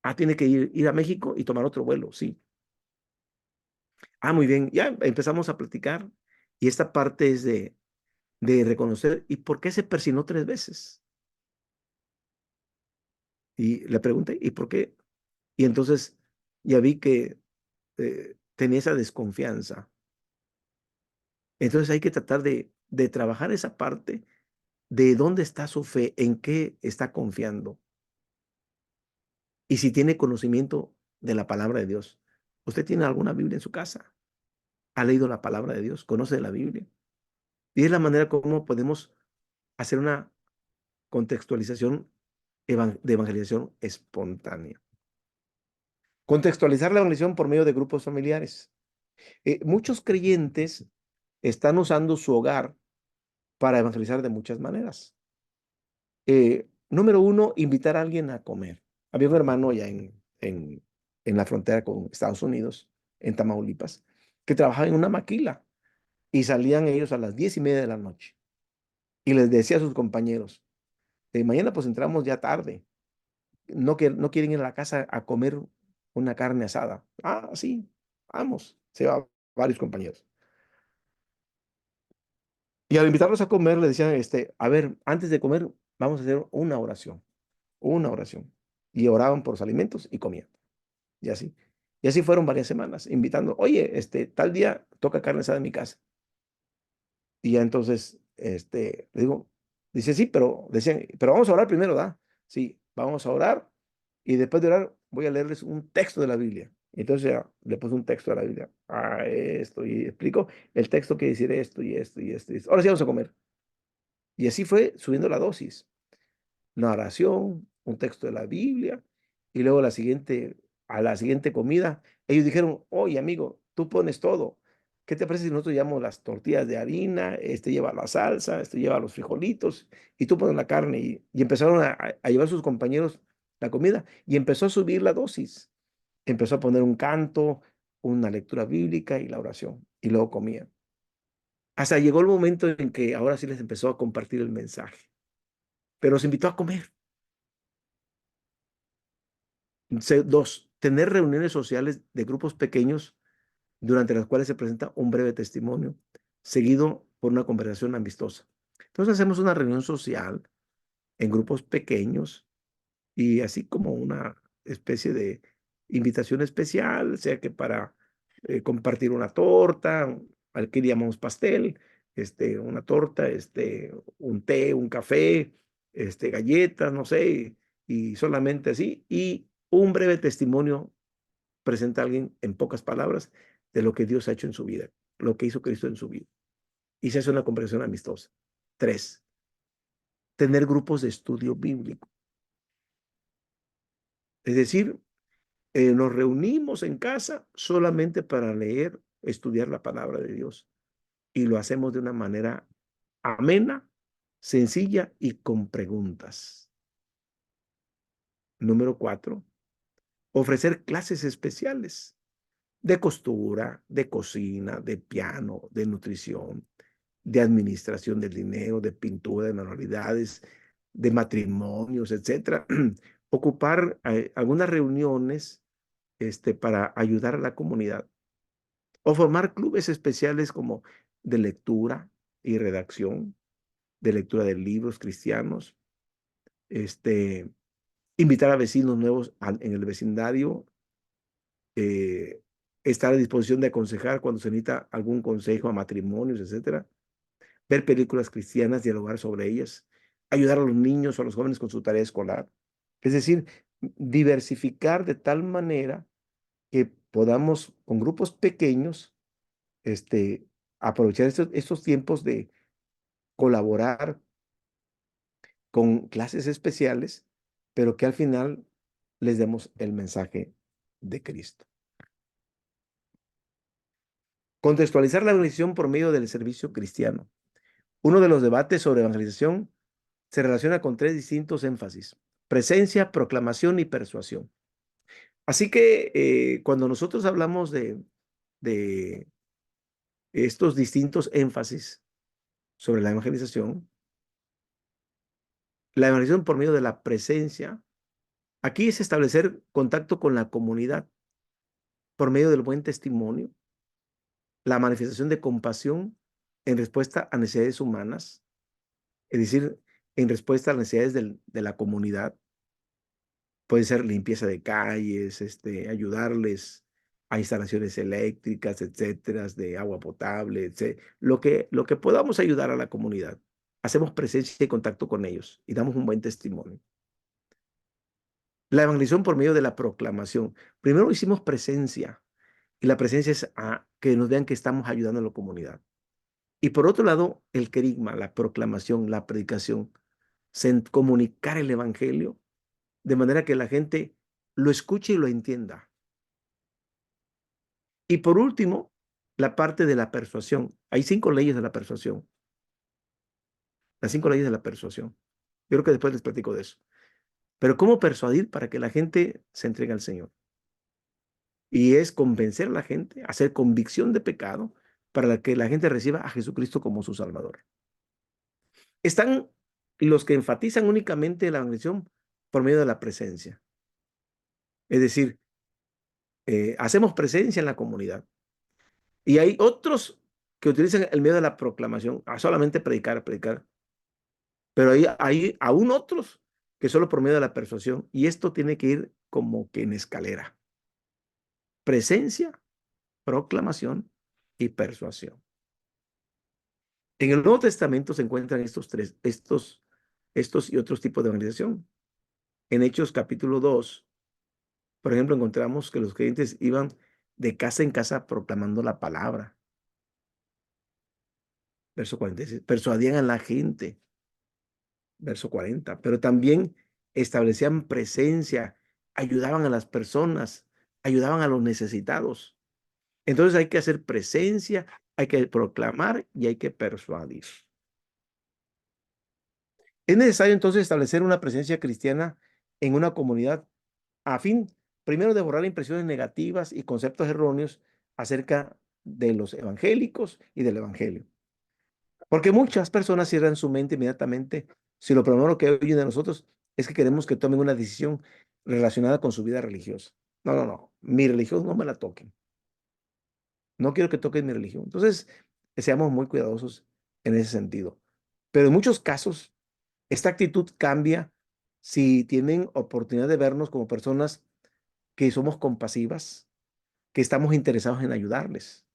S1: Ah, tiene que ir a México y tomar otro vuelo, sí. Ah, muy bien. Ya empezamos a platicar y esta parte es de reconocer, ¿y por qué se persinó 3 veces? Y le pregunté, ¿y por qué? Y entonces ya vi que tenía esa desconfianza. Entonces hay que tratar de trabajar esa parte de dónde está su fe, en qué está confiando y si tiene conocimiento de la palabra de Dios. ¿Usted tiene alguna Biblia en su casa? ¿Ha leído la palabra de Dios? ¿Conoce la Biblia? Y es la manera como podemos hacer una contextualización de evangelización espontánea. Contextualizar la evangelización por medio de grupos familiares. Muchos creyentes están usando su hogar para evangelizar de muchas maneras. Número uno, invitar a alguien a comer. Había un hermano allá en la frontera con Estados Unidos, en Tamaulipas, que trabajaba en una maquila y salían ellos a las 10:30 de la noche y les decía a sus compañeros, mañana pues entramos ya tarde, no quieren ir a la casa a comer una carne asada. Ah, sí, vamos, se va varios compañeros. Y al invitarlos a comer, le decían, a ver, antes de comer, vamos a hacer una oración, una oración. Y oraban por los alimentos y comían. Y así. Y así fueron varias semanas, invitando, oye, tal día toca carne asada en mi casa. Y ya entonces, le digo, dice, sí, pero, decían, pero vamos a orar primero, ¿da? Sí, vamos a orar. Y después de orar, voy a leerles un texto de la Biblia. Y entonces ya le puse un texto de la Biblia. Ah, esto, y explico el texto que dice esto y esto y esto. Y esto. Ahora sí vamos a comer. Y así fue subiendo la dosis. Una oración, un texto de la Biblia, y luego a la siguiente comida, ellos dijeron, oye, amigo, tú pones todo. ¿Qué te parece si nosotros llevamos las tortillas de harina, lleva la salsa, lleva los frijolitos, y tú pones la carne? Y empezaron a llevar sus compañeros la comida, y empezó a subir la dosis. Empezó a poner un canto, una lectura bíblica y la oración, y luego comían. Hasta llegó el momento en que ahora sí les empezó a compartir el mensaje, pero los invitó a comer. Dos, tener reuniones sociales de grupos pequeños durante las cuales se presenta un breve testimonio, seguido por una conversación amistosa. Entonces hacemos una reunión social en grupos pequeños y así como una especie de invitación especial, sea que para compartir una torta, al que llamamos pastel, una torta, un té, un café, galletas, no sé, y solamente así, y un breve testimonio presenta a alguien en pocas palabras de lo que Dios ha hecho en su vida, lo que hizo Cristo en su vida. Y se hace una conversación amistosa. Tres, tener grupos de estudio bíblico. Es decir, nos reunimos en casa solamente para leer, estudiar la palabra de Dios. Y lo hacemos de una manera amena, sencilla y con preguntas. Número 4, ofrecer clases especiales de costura, de cocina, de piano, de nutrición, de administración del dinero, de pintura, de manualidades, de matrimonios, etcétera. Ocupar algunas reuniones para ayudar a la comunidad o formar clubes especiales como de lectura y redacción, de lectura de libros cristianos, invitar a vecinos nuevos en el vecindario, eh, estar a disposición de aconsejar cuando se necesita algún consejo a matrimonios, etcétera, ver películas cristianas, dialogar sobre ellas, ayudar a los niños o a los jóvenes con su tarea escolar. Es decir, diversificar de tal manera que podamos, con grupos pequeños, aprovechar estos tiempos de colaborar con clases especiales, pero que al final les demos el mensaje de Cristo. Contextualizar la evangelización por medio del servicio cristiano. Uno de los debates sobre evangelización se relaciona con tres distintos énfasis: presencia, proclamación y persuasión. Así que cuando nosotros hablamos de estos distintos énfasis sobre la evangelización por medio de la presencia, aquí es establecer contacto con la comunidad por medio del buen testimonio, la manifestación de compasión en respuesta a necesidades humanas, es decir, en respuesta a las necesidades de la comunidad. Puede ser limpieza de calles, ayudarles a instalaciones eléctricas, etcétera, de agua potable, etcétera. Lo que podamos ayudar a la comunidad. Hacemos presencia y contacto con ellos y damos un buen testimonio. La evangelización por medio de la proclamación. Primero hicimos presencia y la presencia es que nos vean que estamos ayudando a la comunidad. Y por otro lado, el querigma, la proclamación, la predicación, comunicar el evangelio de manera que la gente lo escuche y lo entienda. Y por último, la parte de la persuasión. Hay 5 leyes de la persuasión. Las 5 leyes de la persuasión. Yo creo que después les platico de eso. Pero ¿cómo persuadir para que la gente se entregue al Señor? Y es convencer a la gente, hacer convicción de pecado para que la gente reciba a Jesucristo como su Salvador. Están los que enfatizan únicamente la evangelización por medio de la presencia. Es decir, hacemos presencia en la comunidad. Y hay otros que utilizan el medio de la proclamación, a solamente predicar, predicar. Pero hay aún otros que solo por medio de la persuasión. Y esto tiene que ir como que en escalera. Presencia, proclamación y persuasión. En el Nuevo Testamento se encuentran estos y otros tipos de evangelización. En Hechos capítulo 2, por ejemplo, encontramos que los creyentes iban de casa en casa proclamando la palabra. Verso 46. Persuadían a la gente. Verso 40. Pero también establecían presencia, ayudaban a las personas, ayudaban a los necesitados. Entonces hay que hacer presencia, hay que proclamar y hay que persuadir. Es necesario entonces establecer una presencia cristiana en una comunidad a fin, primero, de borrar impresiones negativas y conceptos erróneos acerca de los evangélicos y del evangelio. Porque muchas personas cierran su mente inmediatamente si lo primero que oyen de nosotros es que queremos que tomen una decisión relacionada con su vida religiosa. No, no, no. Mi religión no me la toquen. No quiero que toquen mi religión. Entonces, seamos muy cuidadosos en ese sentido. Pero en muchos casos, esta actitud cambia si tienen oportunidad de vernos como personas que somos compasivas, que estamos interesados en ayudarles.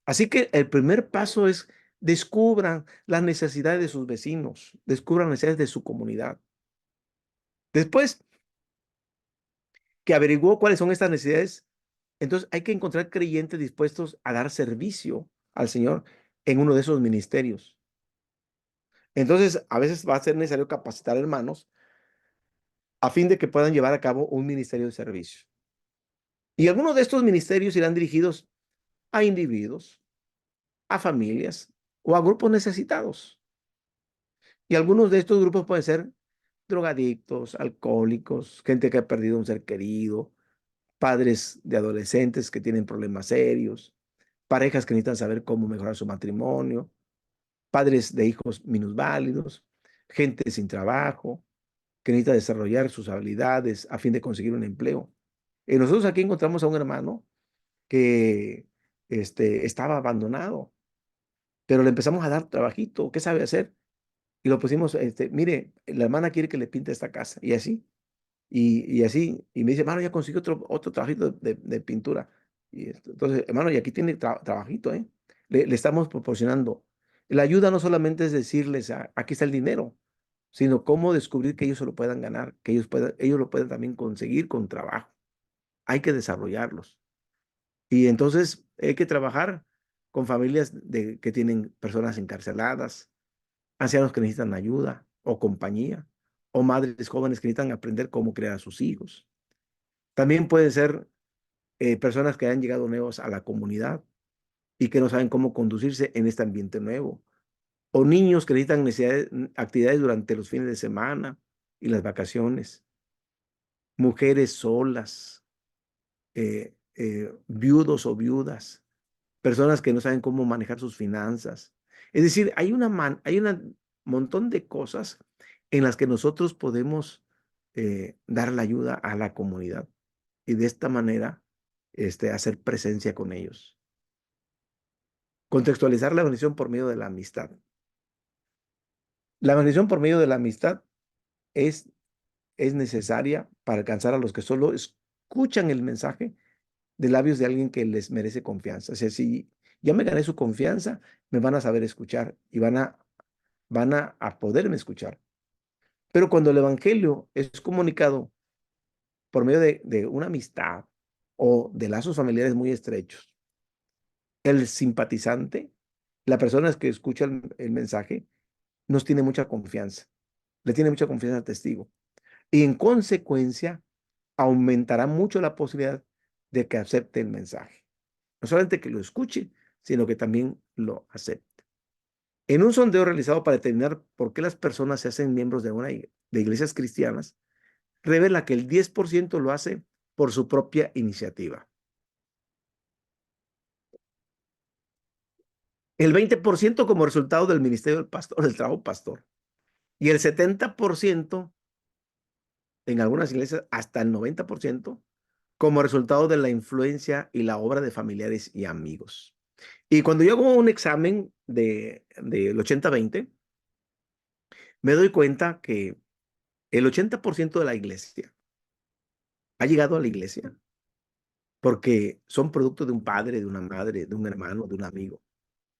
S1: Así que el primer paso es descubran las necesidades de sus vecinos, descubran las necesidades de su comunidad. Después que averiguó cuáles son estas necesidades, entonces hay que encontrar creyentes dispuestos a dar servicio al Señor en uno de esos ministerios. Entonces, a veces va a ser necesario capacitar hermanos a fin de que puedan llevar a cabo un ministerio de servicio. Y algunos de estos ministerios irán dirigidos a individuos, a familias o a grupos necesitados. Y algunos de estos grupos pueden ser drogadictos, alcohólicos, gente que ha perdido un ser querido, padres de adolescentes que tienen problemas serios, parejas que necesitan saber cómo mejorar su matrimonio, padres de hijos minusválidos, gente sin trabajo, que necesita desarrollar sus habilidades a fin de conseguir un empleo. Y nosotros aquí encontramos a un hermano que estaba abandonado, pero le empezamos a dar trabajito. ¿Qué sabe hacer? Y lo pusimos, mire, la hermana quiere que le pinte esta casa. Y así, y así. Y me dice, hermano, ya consiguió otro trabajito de pintura. Y entonces, hermano, y aquí tiene trabajito, ¿eh? Le estamos proporcionando. La ayuda no solamente es decirles, aquí está el dinero, sino cómo descubrir que ellos se lo puedan ganar, que ellos lo puedan también conseguir con trabajo. Hay que desarrollarlos. Y entonces hay que trabajar con familias que tienen personas encarceladas, ancianos que necesitan ayuda o compañía, o madres jóvenes que necesitan aprender cómo criar a sus hijos. También pueden ser personas que han llegado nuevos a la comunidad y que no saben cómo conducirse en este ambiente nuevo. O niños que necesitan actividades durante los fines de semana y las vacaciones. Mujeres solas, viudos o viudas, personas que no saben cómo manejar sus finanzas. Es decir, hay un montón de cosas en las que nosotros podemos dar la ayuda a la comunidad y de esta manera hacer presencia con ellos. Contextualizar la bendición por medio de la amistad. La bendición por medio de la amistad es necesaria para alcanzar a los que solo escuchan el mensaje de labios de alguien que les merece confianza. O sea, si ya me gané su confianza, me van a saber escuchar y van a poderme escuchar. Pero cuando el evangelio es comunicado por medio de una amistad o de lazos familiares muy estrechos, el simpatizante, la persona que escucha el mensaje, nos tiene mucha confianza. Le tiene mucha confianza al testigo. y en consecuencia aumentará mucho la posibilidad de que acepte el mensaje. No solamente que lo escuche, sino que también lo acepte. En un sondeo realizado para determinar por qué las personas se hacen miembros de iglesias cristianas, revela que el 10% lo hace por su propia iniciativa. El 20% como resultado del ministerio del pastor, del trabajo pastor. Y el 70%, en algunas iglesias, hasta el 90%, como resultado de la influencia y la obra de familiares y amigos. Y cuando yo hago un examen del 80-20, me doy cuenta que el 80% de la iglesia ha llegado a la iglesia porque son producto de un padre, de una madre, de un hermano, de un amigo.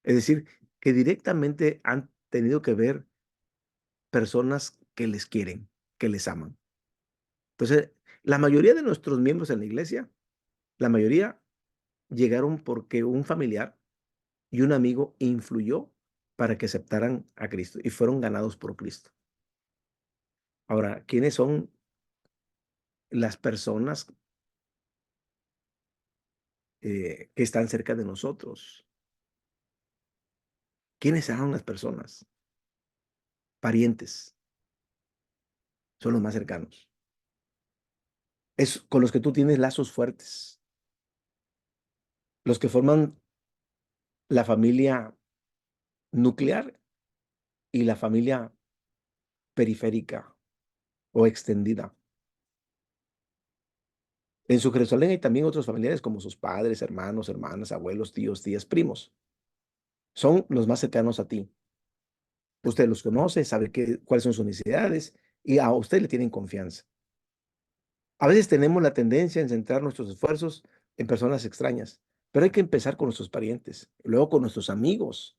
S1: Es decir, que directamente han tenido que ver personas que les quieren, que les aman. Entonces, la mayoría de nuestros miembros en la iglesia, la mayoría llegaron porque un familiar y un amigo influyó para que aceptaran a Cristo y fueron ganados por Cristo. Ahora, ¿quiénes son las personas que están cerca de nosotros? ¿Quiénes son las personas? Parientes, son los más cercanos. Es con los que tú tienes lazos fuertes, los que forman la familia nuclear y la familia periférica o extendida. En su Jerusalén hay también otros familiares como sus padres, hermanos, hermanas, abuelos, tíos, tías, primos. Son los más cercanos a ti. Usted los conoce, sabe cuáles son sus necesidades y a usted le tienen confianza. A veces tenemos la tendencia en centrar nuestros esfuerzos en personas extrañas, pero hay que empezar con nuestros parientes, luego con nuestros amigos,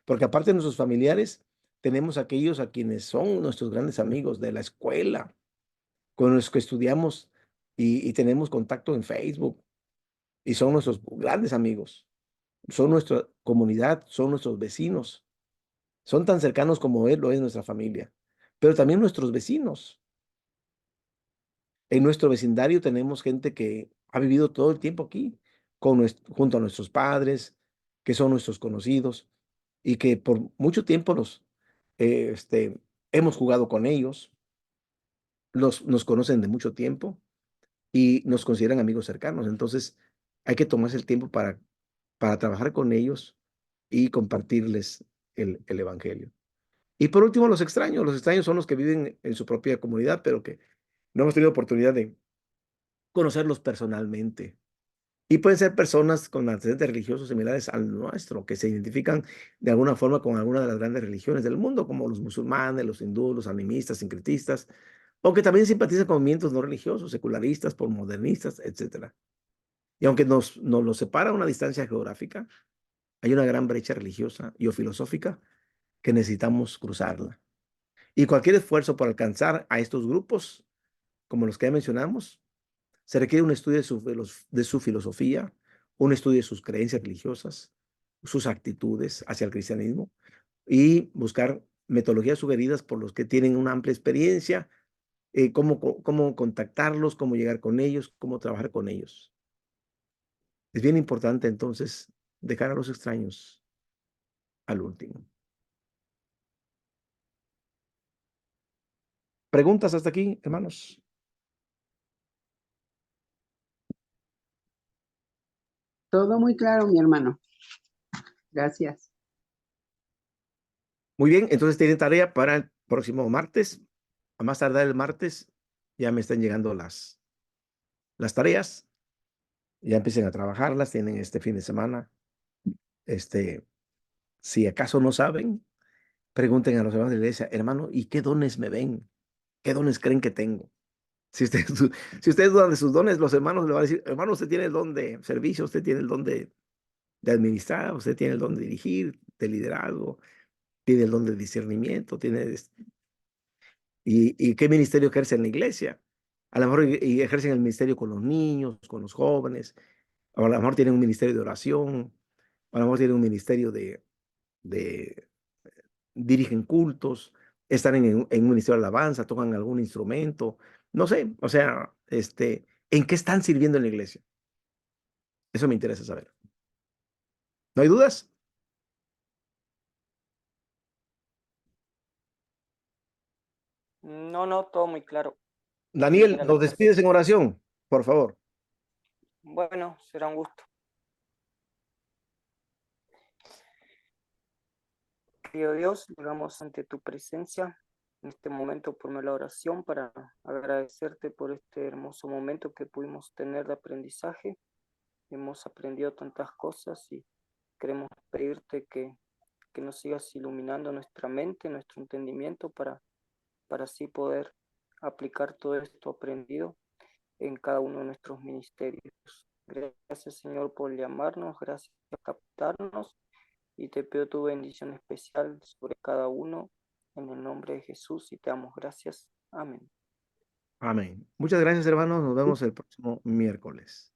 S1: porque aparte de nuestros familiares, tenemos aquellos a quienes son nuestros grandes amigos de la escuela, con los que estudiamos y tenemos contacto en Facebook y son nuestros grandes amigos, son nuestra comunidad, son nuestros vecinos, son tan cercanos como él lo es nuestra familia, pero también nuestros vecinos. En nuestro vecindario tenemos gente que ha vivido todo el tiempo aquí, junto a nuestros padres, que son nuestros conocidos y que por mucho tiempo hemos jugado con ellos, nos conocen de mucho tiempo y nos consideran amigos cercanos. Entonces, hay que tomarse el tiempo para trabajar con ellos y compartirles el evangelio. Y por último, los extraños. Los extraños son los que viven en su propia comunidad, pero que no hemos tenido oportunidad de conocerlos personalmente. Y pueden ser personas con antecedentes religiosos similares al nuestro, que se identifican de alguna forma con alguna de las grandes religiones del mundo, como los musulmanes, los hindúes, los animistas, sincretistas, o que también simpatizan con movimientos no religiosos, secularistas, postmodernistas, etcétera. Y aunque nos los separa una distancia geográfica, hay una gran brecha religiosa y o filosófica que necesitamos cruzarla. Y cualquier esfuerzo por alcanzar a estos grupos, como los que ya mencionamos, se requiere un estudio de su filosofía, un estudio de sus creencias religiosas, sus actitudes hacia el cristianismo y buscar metodologías sugeridas por los que tienen una amplia experiencia, cómo contactarlos, cómo llegar con ellos, cómo trabajar con ellos. Es bien importante entonces dejar a los extraños al último. ¿Preguntas hasta aquí, hermanos?
S4: Todo muy claro, mi hermano. Gracias.
S1: Muy bien, entonces tienen tarea para el próximo martes. A más tardar el martes ya me están llegando las tareas. Ya empiecen a trabajarlas, tienen este fin de semana. Si acaso no saben, pregunten a los hermanos de la iglesia, hermano, ¿y qué dones me ven? ¿Qué dones creen que tengo? Si ustedes dudan de sus dones, los hermanos le van a decir, hermano, usted tiene el don de servicio, usted tiene el don de administrar, usted tiene el don de dirigir, de liderazgo, tiene el don de discernimiento, ¿y qué ministerio ejerce en la iglesia? A lo mejor y ejercen el ministerio con los niños, con los jóvenes, a lo mejor tienen un ministerio de oración, a lo mejor tienen un ministerio de dirigen cultos, están en un ministerio de alabanza, tocan algún instrumento, no sé, o sea, ¿en qué están sirviendo en la iglesia? Eso me interesa saber. ¿No hay dudas?
S3: No, no, todo muy claro.
S1: Daniel,
S3: Mira la
S1: nos
S3: clase.
S1: despides en oración, por favor.
S3: Bueno, será un gusto. Querido Dios, llegamos ante tu presencia en este momento por la oración para agradecerte por este hermoso momento que pudimos tener de aprendizaje. Hemos aprendido tantas cosas y queremos pedirte que nos sigas iluminando nuestra mente, nuestro entendimiento para así poder aplicar todo esto aprendido en cada uno de nuestros ministerios. Gracias, Señor, por llamarnos, gracias por captarnos y te pido tu bendición especial sobre cada uno en el nombre de Jesús y te damos gracias. Amén.
S1: Amén. Muchas gracias, hermanos. Nos vemos el próximo miércoles.